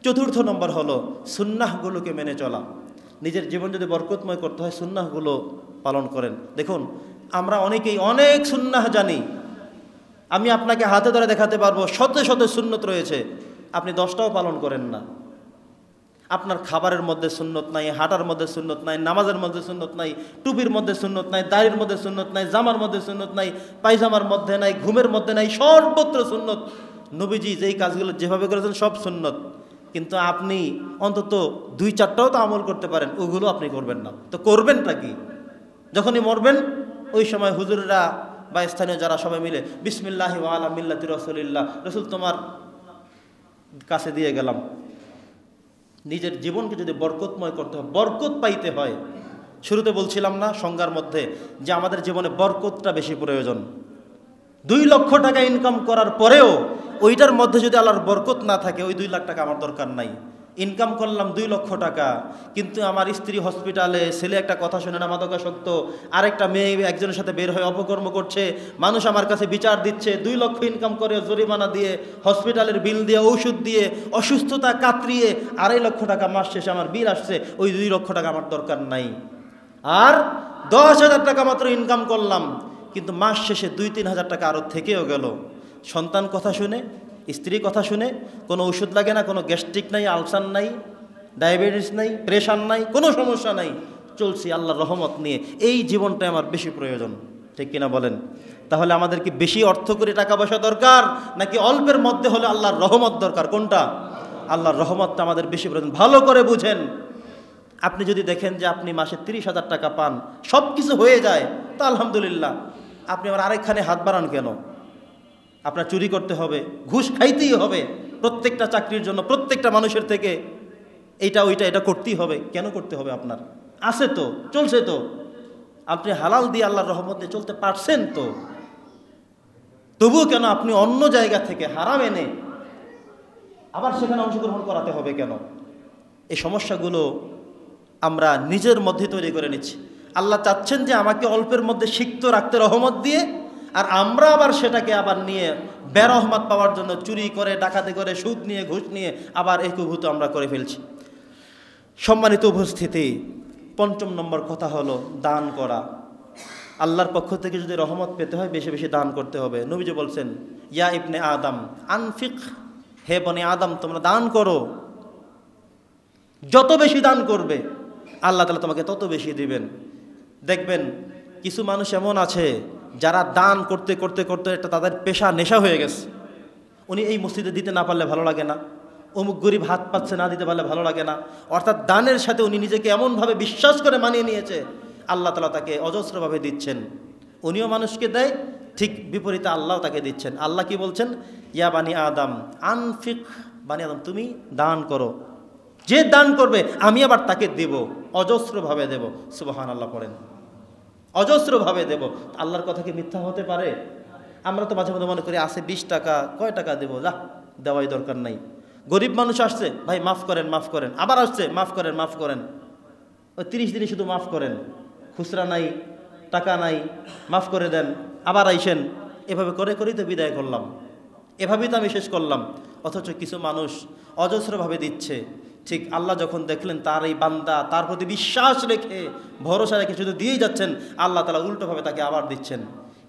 4র্থ নম্বর হলো সুন্নাহগুলোকে মেনে চলা। নিজের জীবন যদি বরকতময় করতে হয়, সুন্নাহগুলো পালন করেন। দেখুন, আমরা অনেকেই অনেক সুন্নাহ জানি, আমি আপনাকে হাতে ধরে দেখাতে পারবো শত শত সুন্নত রয়েছে, আপনি 10টাও পালন করেন না। আপনার খাবারের মধ্যে সুন্নত নাই, হাঁটার মধ্যে সুন্নত নাই, নামাজের মধ্যে সুন্নত নাই, টুপির মধ্যে সুন্নত নাই, দাড়ির মধ্যে সুন্নত নাই, জামার মধ্যে সুন্নত নাই, পায়জামার মধ্যে নাই, ঘুমের মধ্যে নাই, সর্বত্র সুন্নত। নবীজি যেই কাজগুলো যেভাবে করেছেন সব সুন্নত, কিন্তু আপনি অন্তত 2-4টাও তো আমল করতে পারেন, ওগুলো আপনি করবেন না। তো করবেনটা কি? যখনই মরবেন ওই সময় হুজুররা বা স্থানীয় যারা সবাই মিলে বিসমিল্লাহি ওয়া আলা মিল্লাতি রাসূলিল্লাহ, রাসূল তোমার কাছে দিয়ে গেলাম। নিজের জীবনকে যদি বরকতময় করতে হয়, বরকত পাইতে হয়, শুরুতে বলছিলাম না সংজ্ঞার মধ্যে যে আমাদের জীবনে বরকতটা বেশি প্রয়োজন। 2 লক্ষ টাকা ইনকাম করার পরেও ওইটার মধ্যে যদি আল্লাহর বরকত না থাকে, ওই 2 লাখ টাকা আমার দরকার নাই। ইনকাম করলাম 2 লক্ষ টাকা, কিন্তু আমার স্ত্রী হসপিটালে, ছেলে একটা কথা শুনে না মাদকাসক্ত, আরেকটা মেয়ে একজনের সাথে বের হয়ে অপকর্ম করছে, মানুষ আমার কাছে বিচার দিচ্ছে, 2 লক্ষ ইনকাম করে জরিমানা দিয়ে, হসপিটালের বিল দিয়ে, ঔষধ দিয়ে, অসুস্থতা কাতরিয়ে 2.5 লক্ষ টাকা মাস শেষে আমার বিল আসছে, ওই 2 লক্ষ টাকা আমার দরকার নাই। আর 10,000 টাকা মাত্র ইনকাম করলাম, কিন্তু মাস শেষে 2-3 হাজার টাকা আরও থেকেও গেল। সন্তান কথা শুনে, স্ত্রী কথা শুনে, কোনো ওষুধ লাগে না, কোনো গ্যাস্ট্রিক নাই, আলসার নাই, ডায়াবেটিস নাই, প্রেশার নাই, কোনো সমস্যা নাই, চলছি আল্লাহর রহমত নিয়ে। এই জীবনটাই আমার বেশি প্রয়োজন, ঠিক কিনা বলেন? তাহলে আমাদের কি বেশি অর্থ করে টাকা পয়সা দরকার, নাকি অল্পের মধ্যে হলে আল্লাহর রহমত দরকার? কোনটা? আল্লাহর রহমতটা আমাদের বেশি প্রয়োজন। ভালো করে বুঝেন। আপনি যদি দেখেন যে আপনি মাসে 30,000 টাকা পান, সব কিছু হয়ে যায়, তা আলহামদুলিল্লাহ। আপনি আবার আরেকখানে হাত বাড়ান কেন? আপনার চুরি করতে হবে, ঘুষ খাইতেই হবে, প্রত্যেকটা চাকরির জন্য প্রত্যেকটা মানুষের থেকে এইটা ওইটা এটা করতেই হবে। কেন করতে হবে? আপনার আছে তো, চলছে তো, আপনি হালাল দিয়ে আল্লাহর রহমত দিয়ে চলতে পারছেন তো, তবুও কেন আপনি অন্য জায়গা থেকে হারাম এনে আবার সেখানে অংশগ্রহণ করাতে হবে কেন? এই সমস্যাগুলো আমরা নিজের মধ্যে তৈরি করে নিচ্ছি। আল্লাহ চাচ্ছেন যে আমাকে অল্পের মধ্যে সিক্ত রাখতে রহমত দিয়ে, আর আমরা আবার সেটাকে আবার নিয়ে বেরহমত পাওয়ার জন্য চুরি করে, ডাকাতি করে, সুদ নিয়ে, ঘুষ নিয়ে আবার একীভূত আমরা করে ফেলছি। সম্মানিত উপস্থিতি, ৫ম নম্বর কথা হলো দান করা। আল্লাহর পক্ষ থেকে যদি রহমত পেতে হয় বেশি বেশি দান করতে হবে। নবীজি বলছেন, ইয়া ইবনে আদম আনফিক, হে বনে আদম তোমরা দান করো। যত বেশি দান করবে আল্লাহ তাআলা তোমাকে তত বেশি দিবেন। দেখবেন কিছু মানুষ এমন আছে যারা দান করতে করতে করতে একটা তাদের পেশা, নেশা হয়ে গেছে। উনি এই মসজিদে দিতে না পারলে ভালো লাগে না, অমুক গরিব হাত পাচ্ছে না দিতে পারলে ভালো লাগে না। অর্থাৎ দানের সাথে উনি নিজেকে এমনভাবে বিশ্বাস করে মানিয়ে নিয়েছে, আল্লাহ তাআলা তাকে অজস্রভাবে দিচ্ছেন। উনিও মানুষকে দেয়, ঠিক বিপরীতে আল্লাহ তাকে দিচ্ছেন। আল্লাহ কি বলছেন? ইয়া বানি আদম আনফিক, বানি আদম তুমি দান করো। যে দান করবে আমি আবার তাকে দেব, অজস্রভাবে দেব। সুবহানাল্লাহ পড়েন, অজস্রভাবে দেব। আল্লাহর কথা কি মিথ্যা হতে পারে? আমরা তো মাঝে মধ্যে মনে করি আছে 20 টাকা, কয় টাকা দেবো, যা দেওয়াই দরকার নাই। গরিব মানুষ আসছে, ভাই মাফ করেন মাফ করেন, আবার আসছে মাফ করেন মাফ করেন, ওই 30 দিনে শুধু মাফ করেন, খুচরা নাই, টাকা নাই, মাফ করে দেন, আবার আইসেন। এভাবে করে করেই তো বিদায় করলাম, এভাবেই তো আমি শেষ করলাম। অথচ কিছু মানুষ অজস্রভাবে দিচ্ছে। ঠিক আল্লাহ যখন দেখলেন তার এই বান্দা তার প্রতি বিশ্বাস রেখে, ভরসা রেখে শুধু দিয়েই যাচ্ছেন, আল্লাহ তাআলা উল্টোভাবে তাকে আবার দিচ্ছেন।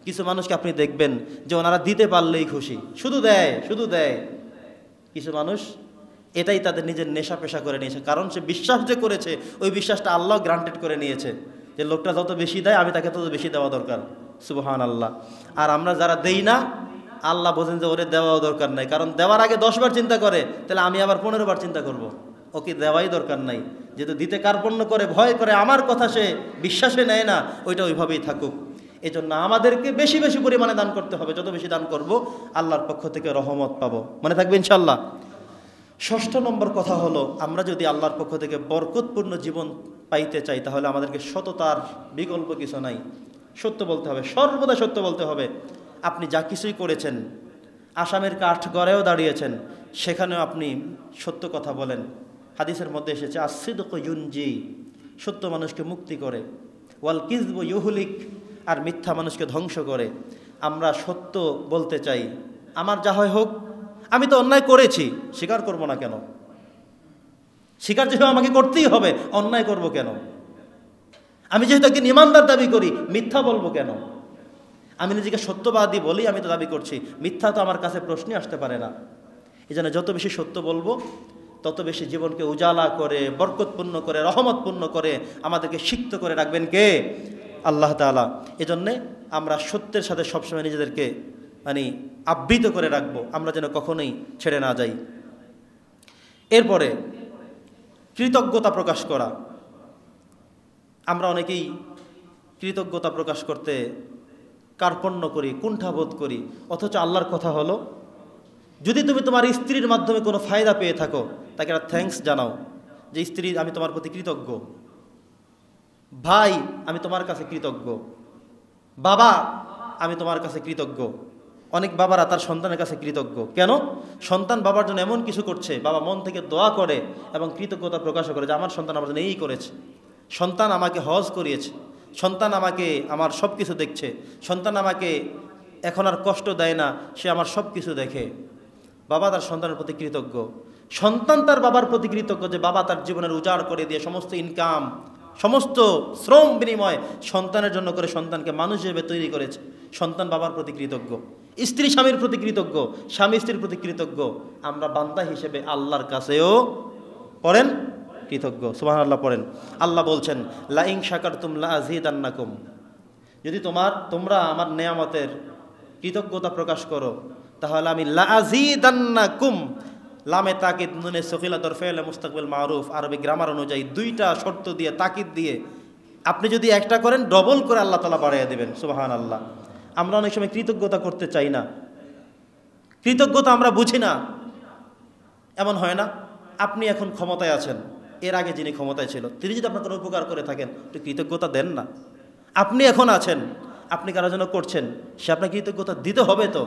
কিছু মানুষকে আপনি দেখবেন যে ওনারা দিতে পারলেই খুশি, শুধু দেয় শুধু দেয়। কিছু মানুষ এটাই তাদের নিজের নেশা পেশা করে নিয়েছে, কারণ সে বিশ্বাস যে করেছে ওই বিশ্বাসটা আল্লাহ গ্রান্টেড করে নিয়েছে যে লোকটা যত বেশি দেয় আমি তাকে তত বেশি দেওয়া দরকার। সুবহানাল্লাহ। আর আমরা যারা দেই না, আল্লাহ বোঝেন যে ওরে দেওয়াও দরকার নাই, কারণ দেওয়ার আগে 10 বার চিন্তা করে, তাহলে আমি আবার 15 বার চিন্তা করব, ওকে দেওয়াই দরকার নাই। যেহেতু দিতে কার্পণ্য করে, ভয় করে, আমার কথা সে বিশ্বাসে নেয় না, ওইটা ওইভাবেই থাকুক। এই জন্য আমাদেরকে বেশি বেশি পরিমাণে দান করতে হবে। যত বেশি দান করব আল্লাহর পক্ষ থেকে রহমত পাবো, মনে থাকবে ইনশাল্লাহ। 6ষ্ঠ নম্বর কথা হলো, আমরা যদি আল্লাহর পক্ষ থেকে বরকতপূর্ণ জীবন পাইতে চাই তাহলে আমাদেরকে সততার বিকল্প কিছু নাই। সত্য বলতে হবে, সর্বদা সত্য বলতে হবে। আপনি যা কিছুই করেছেন, আসামের কাঠ গড়েও দাঁড়িয়েছেন, সেখানেও আপনি সত্য কথা বলেন। হাদিসের মধ্যে এসেছে আসসিদকু ইউনজি, সত্য মানুষকে মুক্তি করে, ওয়াল কিযবু ইউহলিক, আর মিথ্যা মানুষকে ধ্বংস করে। আমরা সত্য বলতে চাই, আমার যা হয় হোক, আমি তো অন্যায় করেছি, স্বীকার করব না কেন? স্বীকার যেহেতু আমাকে করতেই হবে, অন্যায় করব কেন? আমি যেহেতু একজন ইমানদার দাবি করি, মিথ্যা বলবো কেন? আমি নিজেকে সত্যবাদী বলি, আমি তো দাবি করছি, মিথ্যা তো আমার কাছে প্রশ্নই আসতে পারে না। এই জন্য যত বেশি সত্য বলবো তত বেশি জীবনকে উজালা করে, বরকতপূর্ণ করে, রহমতপূর্ণ করে আমাদেরকে সিক্ত করে রাখবেন কে? আল্লাহ তাআলা। এজন্যে আমরা সত্যের সাথে সবসময় নিজেদেরকে আবৃত করে রাখবো, আমরা যেন কখনোই ছেড়ে না যাই। এরপরে কৃতজ্ঞতা প্রকাশ করা। আমরা অনেকেই কৃতজ্ঞতা প্রকাশ করতে কার্পণ্য করি, কুণ্ঠাবোধ করি। অথচ আল্লাহর কথা হলো, যদি তুমি তোমার স্ত্রীর মাধ্যমে কোনো ফায়দা পেয়ে থাকো, তাকে একটা থ্যাঙ্কস জানাও যে স্ত্রী আমি তোমার প্রতি কৃতজ্ঞ, ভাই আমি তোমার কাছে কৃতজ্ঞ, বাবা আমি তোমার কাছে কৃতজ্ঞ। অনেক বাবারা তার সন্তানের কাছে কৃতজ্ঞ। কেন? সন্তান বাবার জন্য এমন কিছু করছে, বাবা মন থেকে দোয়া করে এবং কৃতজ্ঞতা প্রকাশ করে যে আমার সন্তান আমার জন্য এই করেছে, সন্তান আমাকে হজ করিয়েছে, সন্তান আমাকে আমার সব কিছু দেখছে, সন্তান আমাকে এখন আর কষ্ট দেয় না, সে আমার সব কিছু দেখে। বাবা তার সন্তানের প্রতি কৃতজ্ঞ, সন্তান তার বাবার প্রতি কৃতজ্ঞ যে বাবা তার জীবনের উজাড় করে দিয়ে সমস্ত ইনকাম, সমস্ত শ্রম বিনিময় সন্তানের জন্য করে সন্তানকে মানুষ হিসেবে তৈরি করেছে। সন্তান বাবার প্রতি কৃতজ্ঞ, স্ত্রী স্বামীর প্রতি কৃতজ্ঞ, স্বামী স্ত্রীর প্রতি কৃতজ্ঞ। আমরা বান্দা হিসেবে আল্লাহর কাছেও পড়েন কৃতজ্ঞ। সুবহানাল্লাহ পড়েন। আল্লাহ বলছেন লা ইন শাকারতুম লা আযীদান্নাকুম, যদি তোমরা আমার নেয়ামতের কৃতজ্ঞতা প্রকাশ করো তাহলে আমি লা আযীদান্নাকুম, লামে তাকিদ নুনে সকিলা দর ফেলে মুস্তাকবিল মারুফ, আরবি গ্রামার অনুযায়ী দুইটা শর্ত দিয়ে তাকিদ দিয়ে আপনি যদি একটা করেন ডবল করে আল্লাহ তাআলা বাড়াইয়া দেবেন। সুবহানাল্লাহ। আমরা অনেক সময় কৃতজ্ঞতা করতে চাই না, কৃতজ্ঞতা আমরা বুঝি না। এমন হয় না, আপনি এখন ক্ষমতায় আছেন, এর আগে যিনি ক্ষমতায় ছিল তিনি যদি আপনার কোনো উপকার করে থাকেন একটু কৃতজ্ঞতা দেন না। আপনি এখন আছেন, আপনি কারোর জন্য করছেন, সে আপনাকে কৃতজ্ঞতা দিতে হবে তো,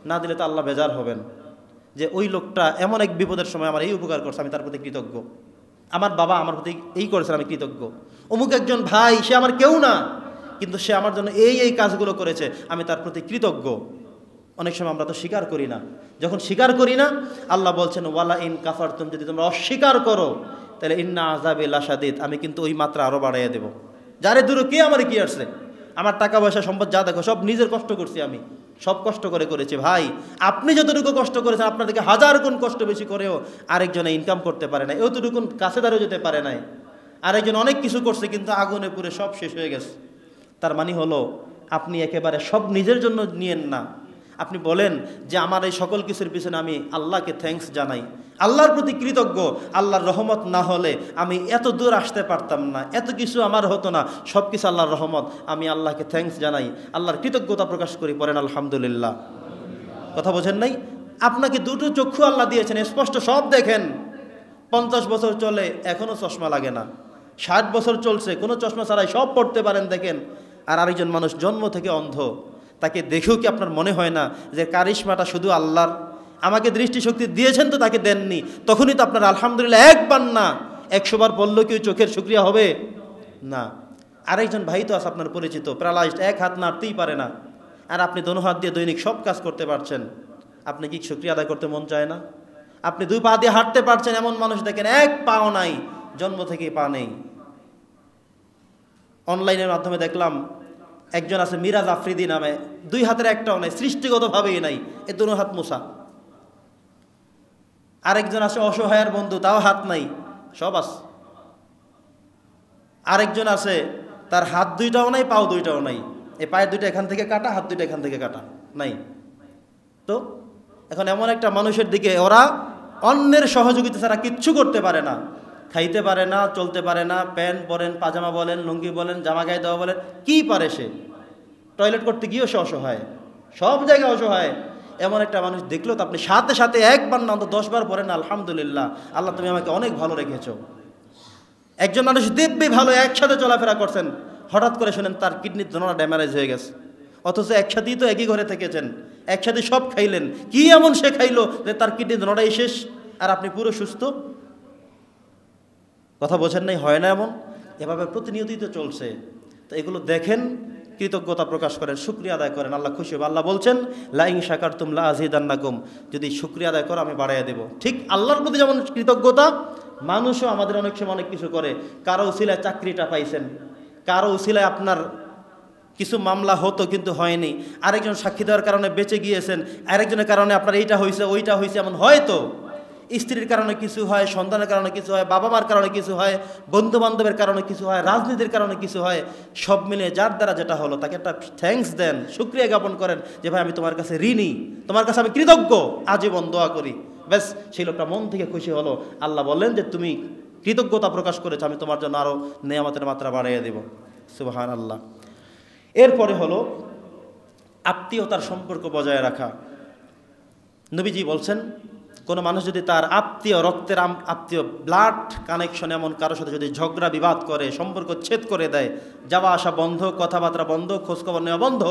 না দিলে তো আল্লাহ বেজার হবেন যে ওই লোকটা এমন এক বিপদের সময় আমার এই উপকার করছে, আমি তার প্রতি কৃতজ্ঞ। আমার বাবা আমার প্রতি এই করেছেন, আমি কৃতজ্ঞ। অমুক একজন ভাই, সে আমার কেউ না, কিন্তু সে আমার জন্য এই কাজগুলো করেছে, আমি তার প্রতি কৃতজ্ঞ। অনেক সময় আমরা তো স্বীকার করি না। যখন স্বীকার করি না, আল্লাহ বলছেন ওয়ালা ইন কাফারতুম, যদি তোমরা অস্বীকার করো তাহলে ইন্না আযাবি লাশাদীদ, আমি কিন্তু ওই মাত্রা আরও বাড়াইয়া দেব। যারে দূরে কে আমার কি আসছে, আমার টাকা পয়সা সম্পদ যা দেখো সব নিজের কষ্ট করছি, আমি সব কষ্ট করে করেছি। ভাই আপনি যতটুকু কষ্ট করেছেন আপনার থেকে হাজার গুণ কষ্ট বেশি করেও আরেকজনে ইনকাম করতে পারে না, এতটুকু কাছে দাঁড়িয়ে যেতে পারে নাই। আরেকজন অনেক কিছু করছে কিন্তু আগুনে পুড়ে সব শেষ হয়ে গেছে। তার মানে হলো আপনি একেবারে সব নিজের জন্য নিয়েন না। আপনি বলেন যে আমার এই সকল কিছুর পিছনে আমি আল্লাহকে থ্যাঙ্কস জানাই, আল্লাহর প্রতি কৃতজ্ঞ। আল্লাহর রহমত না হলে আমি এত দূর আসতে পারতাম না, এত কিছু আমার হতো না, সব কিছু আল্লাহর রহমত, আমি আল্লাহকে থ্যাঙ্কস জানাই, আল্লাহর কৃতজ্ঞতা প্রকাশ করি। পড়েন আলহামদুলিল্লাহ। কথা বোঝেন নাই? আপনাকে দুটো চক্ষু আল্লাহ দিয়েছেন, স্পষ্ট সব দেখেন। 50 বছর চলে এখনও চশমা লাগে না, 60 বছর চলছে কোনো চশমা ছাড়াই সব পড়তে পারেন, দেখেন। আর আরেকজন মানুষ জন্ম থেকে অন্ধ, তাকে দেখেও কি আপনার মনে হয় না যে কারিশমাটা শুধু আল্লাহর? আমাকে দৃষ্টিশক্তি দিয়েছেন তো তাকে দেননি, তখনই তো আপনার আলহামদুলিল্লাহ একবার না 100 বার বললেও কি চোখের শুকরিয়া হবে না? আরেকজন ভাই তো আছে আপনার পরিচিত, প্যারালাইজড, এক হাত নাড়তেই পারে না, আর আপনি দোনো হাত দিয়ে দৈনিক সব কাজ করতে পারছেন। আপনি কি শুকরিয়া আদায় করতে মন চায় না? আপনি 2 পা দিয়ে হাঁটতে পারছেন, এমন মানুষ দেখেন 1 পাও নাই, জন্ম থেকেই পা নেই। অনলাইনের মাধ্যমে দেখলাম একজন আছে মিরাজ আফ্রিদি নামে, 2 হাতের একটাও নাই, সৃষ্টিগতভাবেই নাই, এ দোনো হাত মোছা। আরেকজন আছে অসহায়ের বন্ধু, তাও হাত নাই, সব আছে। আরেকজন আছে তার হাত 2টাও নাই, পাও 2টাও নাই, এই পায়ের 2টা এখান থেকে কাটা, হাত 2টা এখান থেকে কাটা, নাই। তো এখন এমন একটা মানুষের দিকে ওরা অন্যের সহযোগিতা ছাড়া কিচ্ছু করতে পারে না, খাইতে পারে না, চলতে পারে না, প্যান্ট বলেন, পাজামা বলেন, লুঙ্গি বলেন, জামা গায়ে দেওয়া বলেন, কি পারে সে? টয়লেট করতে গিয়েও সে অসহায়, সব জায়গায় অসহায়। এমন একটা মানুষ দেখলেও তো আপনি সাথে সাথে একবার না অন্তত 10 বার পড়েন আলহামদুলিল্লাহ, আল্লাহ তুমি আমাকে অনেক ভালো রেখেছো। একজন মানুষ দিব্যি ভালো, একসাথে চলাফেরা করছেন, হঠাৎ করে শোনেন তার কিডনির দোনোটা ড্যামেজ হয়ে গেছে, অথচ একসাথেই তো একই ঘরে থেকেছেন, একসাথে সব খাইলেন, কি এমন সে খাইলো যে তার কিডনি দোনোটাই শেষ আর আপনি পুরো সুস্থ? কথা বোঝেন নাই? হয় না এমন? এভাবে প্রতিনিয়তই তো চলছে। তো এগুলো দেখেন, কৃতজ্ঞতা প্রকাশ করেন, শুকরিয়া আদায় করেন, আল্লাহ খুশি হবে। আল্লাহ বলছেন লা ইন শাকারতুম লা আযীদান্নাকুম, যদি শুকরিয়া আদায় করো আমি বাড়াইয়া দেব। ঠিক আল্লাহর প্রতি যেমন কৃতজ্ঞতা, মানুষও আমাদের অনেক সময় অনেক কিছু করে। কারো উসিলায় চাকরিটা পাইছেন, কারো উসিলায় আপনার কিছু মামলা হতো কিন্তু হয়নি, আরেকজন সাক্ষী দেওয়ার কারণে বেঁচে গিয়েছেন, আরেকজনের কারণে আপনার এইটা হয়েছে ওইটা হয়েছে, এমন হয়তো স্ত্রীর কারণে কিছু হয়, সন্তানের কারণে কিছু হয়, বাবা মার কারণে কিছু হয়, বন্ধু বান্ধবের কারণে কিছু হয়, রাজনীতির কারণে কিছু হয়। সব মিলে যার দ্বারা যেটা হলো তাকে একটা থ্যাঙ্কস দেন, শুকরিয়া জ্ঞাপন করেন যে ভাই আমি তোমার কাছে ঋণী, তোমার কাছে আমি কৃতজ্ঞ, আজীবন দোয়া করি। ব্যাস, সেই লোকটা মন থেকে খুশি হলো। আল্লাহ বললেন যে তুমি কৃতজ্ঞতা প্রকাশ করেছো, আমি তোমার জন্য আরও নেয়ামতের মাত্রা বাড়াইয়া দেব। সুবহানাল্লাহ। এরপরে হলো আত্মীয়তার সম্পর্ক বজায় রাখা। নবীজি বলছেন কোনো মানুষ যদি তার আত্মীয়, রক্তের আত্মীয়, ব্লাড কানেকশন এমন কারোর সাথে যদি ঝগড়া বিবাদ করে, সম্পর্ক ছেদ করে দেয়, যাওয়া আসা বন্ধ, কথাবার্তা বন্ধ, খোঁজখবর নেওয়া বন্ধ,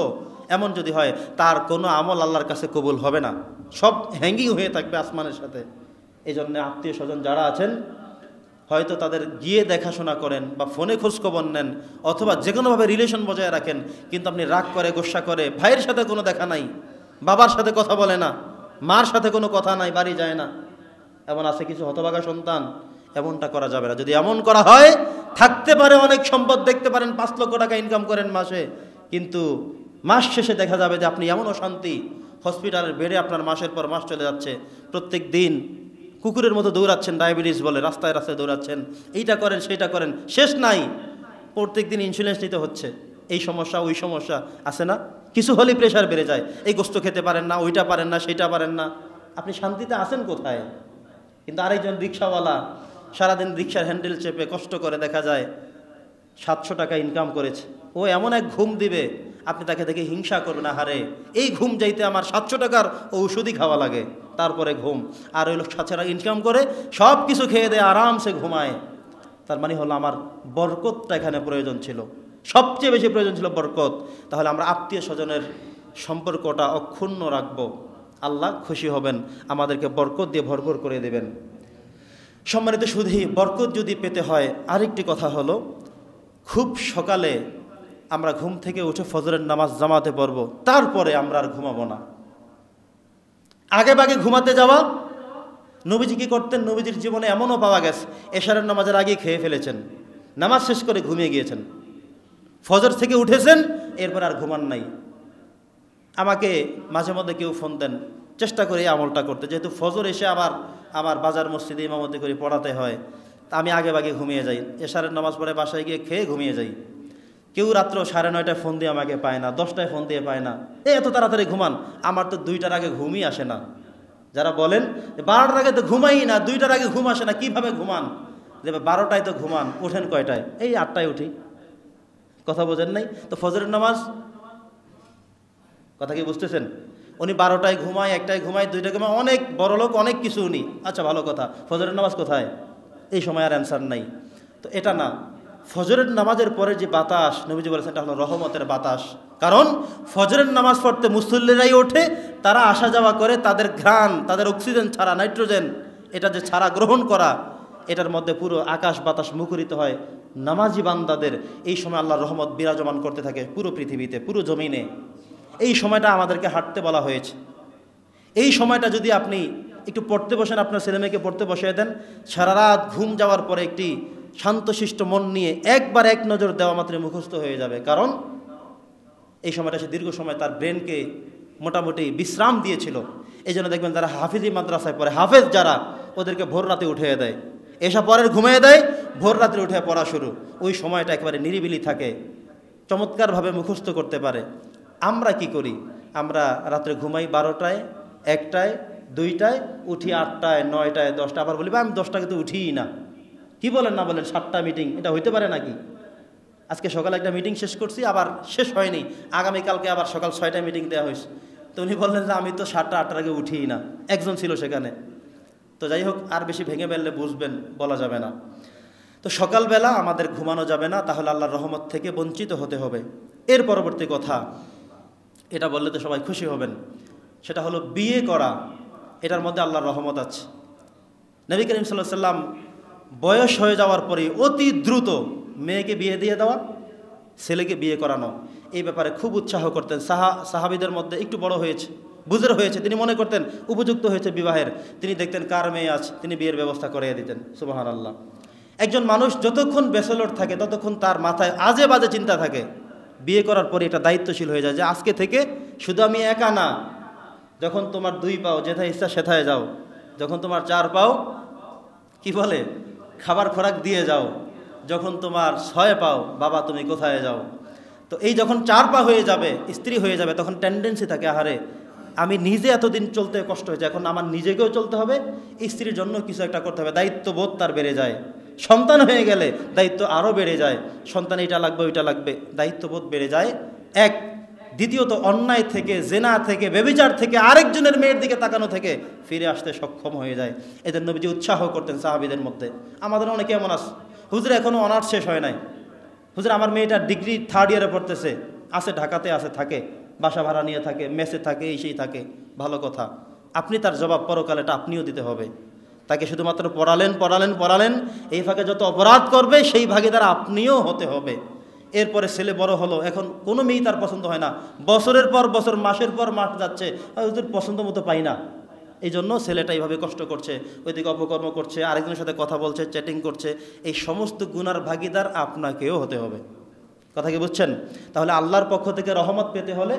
এমন যদি হয়, তার কোনো আমল আল্লাহর কাছে কবুল হবে না, সব হ্যাঙ্গিং হয়ে থাকবে আসমানের সাথে। এই জন্য আত্মীয় স্বজন যারা আছেন, হয়তো তাদের গিয়ে দেখাশোনা করেন বা ফোনে খোঁজখবর নেন অথবা যে কোনোভাবে রিলেশন বজায় রাখেন, কিন্তু আপনি রাগ করে, গোসা করে, ভাইয়ের সাথে কোনো দেখা নাই, বাবার সাথে কথা বলে না, মার সাথে কোনো কথা নাই, বাড়ি যায় না, এমন আছে কিছু হতভাগা সন্তান। এমনটা করা যাবে না। যদি এমন করা হয়, থাকতে পারে অনেক সম্পদ, দেখতে পারেন 5 লক্ষ টাকা ইনকাম করেন মাসে, কিন্তু মাস শেষে দেখা যাবে যে আপনি এমন অশান্তি, হসপিটালের বেডে আপনার মাসের পর মাস চলে যাচ্ছে, প্রত্যেক দিন কুকুরের মতো দৌড়াচ্ছেন, ডায়াবেটিস বলে, রাস্তায় রাস্তায় দৌড়াচ্ছেন, এইটা করেন সেইটা করেন, শেষ নাই। প্রত্যেক দিন ইনসুলিন নিতে হচ্ছে, এই সমস্যা ওই সমস্যা আছে না? কিছু হলেই প্রেশার বেড়ে যায়, এই গোস্ত খেতে পারেন না, ওইটা পারেন না, সেইটা পারেন না। আপনি শান্তিতে আছেন কোথায়? কিন্তু আরেকজন রিক্সাওয়ালা সারাদিন রিক্সার হ্যান্ডেল চেপে কষ্ট করে, দেখা যায় 700 টাকা ইনকাম করেছে, ও এমন এক ঘুম দিবে আপনি তাকে দেখে হিংসা করবেন, হারে এই ঘুম যাইতে আমার 700 টাকার ঔষধই খাওয়া লাগে, তারপরে ঘুম। আর ওই লোক 700 টাকা ইনকাম করে সব কিছু খেয়ে দেয়, আরামসে ঘুমায়। তার মানে হলো আমার বরকতটা এখানে প্রয়োজন ছিল, সবচেয়ে বেশি প্রয়োজন ছিল বরকত। তাহলে আমরা আত্মীয় স্বজনের সম্পর্কটা অক্ষুণ্ণ রাখবো, আল্লাহ খুশি হবেন, আমাদেরকে বরকত দিয়ে ভরপুর করে দেবেন। সম্মানিত শুধু বরকত যদি পেতে হয়, আরেকটি কথা হলো, খুব সকালে আমরা ঘুম থেকে উঠে ফজরের নামাজ জামাতে পড়ব, তারপরে আমরা আর ঘুমাবো না। আগে ভাগে ঘুমাতে যাওয়া, নবীজি কি করতেন? নবীজির জীবনে এমনও পাওয়া গেছে, এশারের নামাজের আগেই খেয়ে ফেলেছেন, নামাজ শেষ করে ঘুমিয়ে গিয়েছেন, ফজর থেকে উঠেছেন, এরপর আর ঘুমান নাই। আমাকে মাঝে মধ্যে কেউ ফোন দেন, চেষ্টা করি আমলটা করতে, যেহেতু ফজর এসে আবার আমার বাজার মসজিদে ইমামতি করে পড়াতে হয়, তা আমি আগে ভাগে ঘুমিয়ে যাই, এশারের নামাজ পড়ে বাসায় গিয়ে খেয়ে ঘুমিয়ে যাই। কেউ রাত্র 9:30টায় ফোন দিয়ে আমাকে পায় না, 10টায় ফোন দিয়ে পায় না, এত তাড়াতাড়ি ঘুমান। আমার তো 2টার আগে ঘুমই আসে না। যারা বলেন 12টার আগে তো ঘুমাই না, 2টার আগে ঘুম আসে না, কিভাবে ঘুমান? যে 12টায় তো ঘুমান, ওঠেন কয়টায়? এই 8টায় উঠি। কথা বোঝেন নাই তো? ফজরের নামাজ, কথা কি বুঝতেছেন? উনি 12টায় ঘুমায়, 1টায় ঘুমায়, 2টায় ঘুমায়, অনেক বড় লোক, অনেক কিছু উনি। আচ্ছা ভালো কথা, ফজরের নামাজ কোথায়? এই সময় আর অ্যান্সার নাই। তো এটা না, ফজরের নামাজের পরে যে বাতাস, নবীজি বলেছেন এটা হলো রহমতের বাতাস। কারণ ফজরের নামাজ পড়তে মুসল্লিরাই ওঠে, তারা আসা যাওয়া করে, তাদের ঘ্রাণ, তাদের অক্সিজেন ছাড়া, নাইট্রোজেন এটা যে ছাড়া গ্রহণ করা, এটার মধ্যে পুরো আকাশ বাতাস মুখরিত হয় নামাজি বান্দাদের। এই সময় আল্লাহর রহমত বিরাজমান করতে থাকে পুরো পৃথিবীতে, পুরো জমিনে। এই সময়টা আমাদেরকে হাঁটতে বলা হয়েছে। এই সময়টা যদি আপনি একটু পড়তে বসেন, আপনার ছেলেমেয়েকে পড়তে বসিয়ে দেন, সারা রাত ঘুম যাওয়ার পরে একটি শান্তশিষ্ট মন নিয়ে একবার এক নজর দেওয়া মাত্র মুখস্থ হয়ে যাবে। কারণ এই সময়টা সে দীর্ঘ সময় তার ব্রেনকে মোটামুটি বিশ্রাম দিয়েছিল। এই জন্য দেখবেন যারা হাফিজি মাদ্রাসায় পড়ে, হাফেজ যারা, ওদেরকে ভোর রাতে উঠিয়ে দেয়, এসা পরের ঘুমিয়ে দেয়, ভোর রাত্রে উঠে পড়া শুরু। ওই সময়টা একেবারে নিরিবিলি থাকে, চমৎকারভাবে মুখস্থ করতে পারে। আমরা কি করি? আমরা রাত্রে ঘুমাই 12টায়, 1টায়, 2টায়, উঠি 8টায়, 9টায়, 10টা, আবার বলি আমি 10টাকে তো উঠিই না। কি বলেন না বলেন, 7টা মিটিং, এটা হইতে পারে নাকি? আজকে সকালে একটা মিটিং শেষ করছি, আবার শেষ হয়নি, আগামীকালকে আবার সকাল 6টায় মিটিং দেওয়া হয়েছে। তো উনি বললেন যে আমি তো 7টা 8টার আগে উঠিই না, একজন ছিল সেখানে। তো যাই হোক, আর বেশি ভেঙে ফেললে বুঝবেন, বলা যাবে না। তো সকালবেলা আমাদের ঘুমানো যাবে না, তাহলে আল্লাহর রহমত থেকে বঞ্চিত হতে হবে। এর পরবর্তী কথা, এটা বললে তো সবাই খুশি হবেন, সেটা হলো বিয়ে করা। এটার মধ্যে আল্লাহর রহমত আছে। নবী করিম সাল্লাল্লাহু আলাইহি ওয়াসাল্লাম বয়স হয়ে যাওয়ার পরে অতি দ্রুত মেয়েকে বিয়ে দিয়ে দেওয়া, ছেলেকে বিয়ে করানো, এই ব্যাপারে খুব উৎসাহ করতেন। সাহাবীদের মধ্যে একটু বড় হয়েছে, বুঝের হয়েছে, তিনি মনে করতেন উপযুক্ত হয়েছে বিবাহের, তিনি দেখতেন কার মেয়ে আছে, তিনি বিয়ের ব্যবস্থা করিয়ে দিতেন। সুবহানাল্লাহ। একজন মানুষ যতক্ষণ ব্যাচেলর থাকে ততক্ষণ তার মাথায় আজে বাজে চিন্তা থাকে। বিয়ে করার পরে এটা দায়িত্বশীল হয়ে যায় যে আজকে থেকে শুধু আমি একা না, যখন তোমার 2 পাও যেথায় ইচ্ছা সেথায় যাও, যখন তোমার 4 পাও কি বলে খাবার খোরাক দিয়ে যাও, যখন তোমার 6 পাও বাবা তুমি কোথায় যাও। তো এই যখন 4 পা হয়ে যাবে, স্ত্রী হয়ে যাবে, তখন টেন্ডেন্সি থাকে আহারে আমি নিজে এতদিন চলতে কষ্ট হয়েছে, এখন আমার নিজেকেও চলতে হবে, স্ত্রীর জন্য কিছু একটা করতে হবে। দায়িত্ববোধ তার বেড়ে যায়। সন্তান হয়ে গেলে দায়িত্ব আরও বেড়ে যায়, সন্তান এটা লাগবে ওইটা লাগবে, দায়িত্ববোধ বেড়ে যায়। এক, দ্বিতীয়ত অন্যায় থেকে, জেনা থেকে, ব্যভিচার থেকে, আরেকজনের মেয়ের দিকে তাকানো থেকে ফিরে আসতে সক্ষম হয়ে যায়। এদের নবীজি উৎসাহ করতেন সাহাবীদের মধ্যে। আমাদের অনেকে এমন আছে, হুজুর এখনও অনার্স শেষ হয় নাই, হুজুর আমার মেয়েটা ডিগ্রি 3rd ইয়ারে পড়তেছে, আছে ঢাকাতে আছে, থাকে বাসা ভাড়া নিয়ে থাকে, মেসে থাকে, এই সেই থাকে। ভালো কথা, আপনি তার জবাব পরকালেটা আপনিও দিতে হবে। তাকে শুধুমাত্র পড়ালেন, এই ভাগে যত অপরাধ করবে সেই ভাগিদার আপনিও হতে হবে। এরপরে ছেলে বড় হলো, এখন কোনো মেয়েই তার পছন্দ হয় না, বছরের পর বছর, মাসের পর মাস যাচ্ছে, ওদের পছন্দ মতো পাই না। এই জন্য ছেলেটা এইভাবে কষ্ট করছে, ওইদিকে অপকর্ম করছে, আরেকজনের সাথে কথা বলছে, চ্যাটিং করছে। এই সমস্ত গুনার ভাগিদার আপনাকেও হতে হবে। কথা কি বুঝছেন? তাহলে আল্লাহর পক্ষ থেকে রহমত পেতে হলে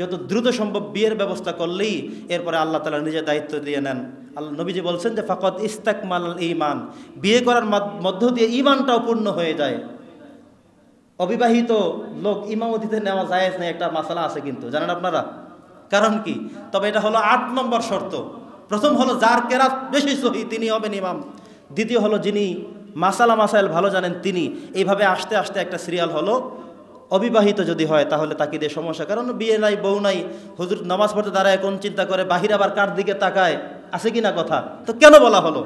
যত দ্রুত সম্ভব বিয়ের ব্যবস্থা করলেই এরপরে আল্লাহ তাআলা নিজে দায়িত্ব দিয়ে নেন। আল্লাহ নবীজি বলছেন যে ফাকাদ ইস্তাকমালাল ঈমান, বিয়ে করার মধ্য দিয়ে ঈমানটাও পূর্ণ হয়ে যায়। অবিবাহিত লোক ইমামতিতে নেওয়া জায়েজ নেই, একটা মাসালা আছে কিন্তু, জানেন আপনারা কারণ কি? তবে এটা হলো 8 নম্বর শর্ত। প্রথম হলো যার কেরাত বেশি সহি তিনি হবেন ইমাম। দ্বিতীয় হলো যিনি মাসাইল ভালো জানেন তিনি। এইভাবে আস্তে আস্তে একটা সিরিয়াল হলো। অবিবাহিত যদি হয় তাহলে তাকে দিয়ে সমস্যা, কারণ বিয়ে নাই, বউ নাই, হুজুর নামাজ পড়তে দাঁড়ায় কোন চিন্তা করে, বাহির আবার কার দিকে তাকায়, আছে কি না কথা? তো কেন বলা হলো?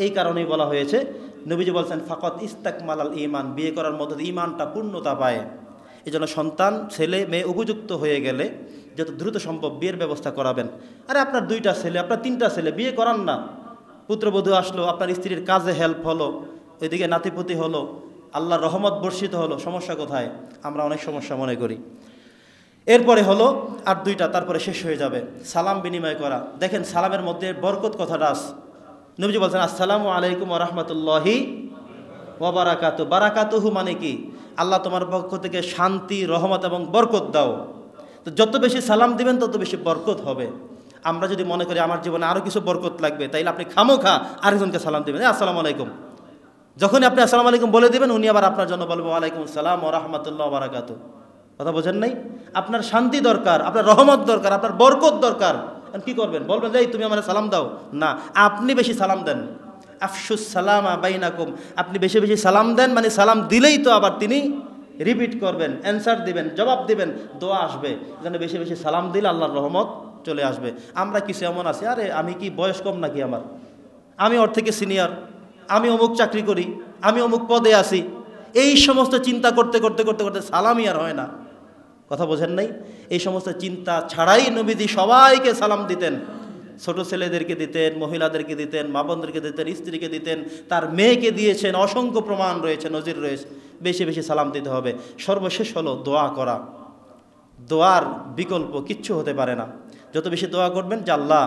এই কারণেই বলা হয়েছে। নবীজি বলছেন ফাকাদ ইস্তাকমালাল ঈমান, বিয়ে করার মধ্য দিয়ে ঈমানটা পূর্ণতা পায়। এই জন্য সন্তান ছেলে মেয়ে উপযুক্ত হয়ে গেলে যত দ্রুত সম্ভব বিয়ের ব্যবস্থা করাবেন। আরে আপনার 2টা ছেলে, আপনার 3টা ছেলে, বিয়ে করান না। পুত্রবধূ আসলো, আপনার স্ত্রীর কাজে হেল্প হলো, ওইদিকে নাতিপুতি হলো, আল্লাহর রহমত বর্ষিত হলো, সমস্যা কোথায়? আমরা অনেক সমস্যা মনে করি। এরপরে হলো আর 2টা, তারপরে শেষ হয়ে যাবে। সালাম বিনিময় করা। দেখেন সালামের মধ্যে বরকত কথাটা আছে। নবীজি বলছেন আসসালামু আলাইকুম ওয়া রাহমাতুল্লাহি ওয়া বারাকাতুহু। বারাকাতুহু মানে কি? আল্লাহ তোমার পক্ষ থেকে শান্তি, রহমত এবং বরকত দাও। তো যত বেশি সালাম দিবেন তত বেশি বরকত হবে। আমরা যদি মনে করি আমার জীবনে আরও কিছু বরকত লাগবে, তাইলে আপনি খামোখা আরেকজনকে সালাম দিবেন, আসসালামু আলাইকুম। যখনই আপনি আসসালামু আলাইকুম বলে দেবেন, উনি আবার আপনার জন্য বলবো ওয়ালাইকুম আসসালাম ওয়া রাহমাতুল্লাহি ওয়া বারাকাতুহু। কথা বোঝেন নাই? আপনার শান্তি দরকার, আপনার রহমত দরকার, আপনার বরকত দরকার। কি করবেন? বলবেন যে তুমি আমার সালাম দাও না, আপনি বেশি সালাম দেন। আফশুস সালামা বাইনাকুম, আপনি বেশি বেশি সালাম দেন, মানে সালাম দিলেই তো আবার তিনি রিপিট করবেন, অ্যান্সার দিবেন, জবাব দিবেন, দোয়া আসবে। যেন বেশি বেশি সালাম দিলে আল্লাহর রহমত চলে আসবে। আমরা কিছু এমন আছি, আরে আমি কি বয়স কম নাকি আমার, আমি ওর থেকে সিনিয়র, আমি অমুক চাকরি করি, আমি অমুক পদে আছি, এই সমস্ত চিন্তা করতে করতে করতে করতে সালামই আর হয় না। কথা বোঝেন নাই? এই সমস্ত চিন্তা ছাড়াই নবীজি সবাইকে সালাম দিতেন। ছোট ছেলেদেরকে দিতেন, মহিলাদেরকে দিতেন, মা বোনদেরকে দিতেন, স্ত্রীকে দিতেন, তার মেয়েকে দিয়েছেন। অসংখ্য প্রমাণ রয়েছে, নজির রয়েছে। বেশি বেশি সালাম দিতে হবে। সর্বশেষ হলো দোয়া করা। দোয়ার বিকল্প কিচ্ছু হতে পারে না। যত বেশি দোয়া করবেন যে আল্লাহ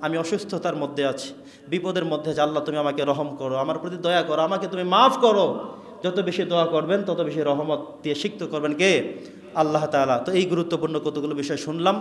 আমি অসুস্থতার মধ্যে আছি, বিপদের মধ্যে, যে আল্লাহ তুমি আমাকে রহম করো, আমার প্রতি দয়া করো, আমাকে তুমি মাফ করো। যত বেশি দোয়া করবেন তত বেশি রহমত দিয়ে সিক্ত করবেন কে? আল্লাহ তাআলা। তো এই গুরুত্বপূর্ণ কতগুলো বিষয় শুনলাম।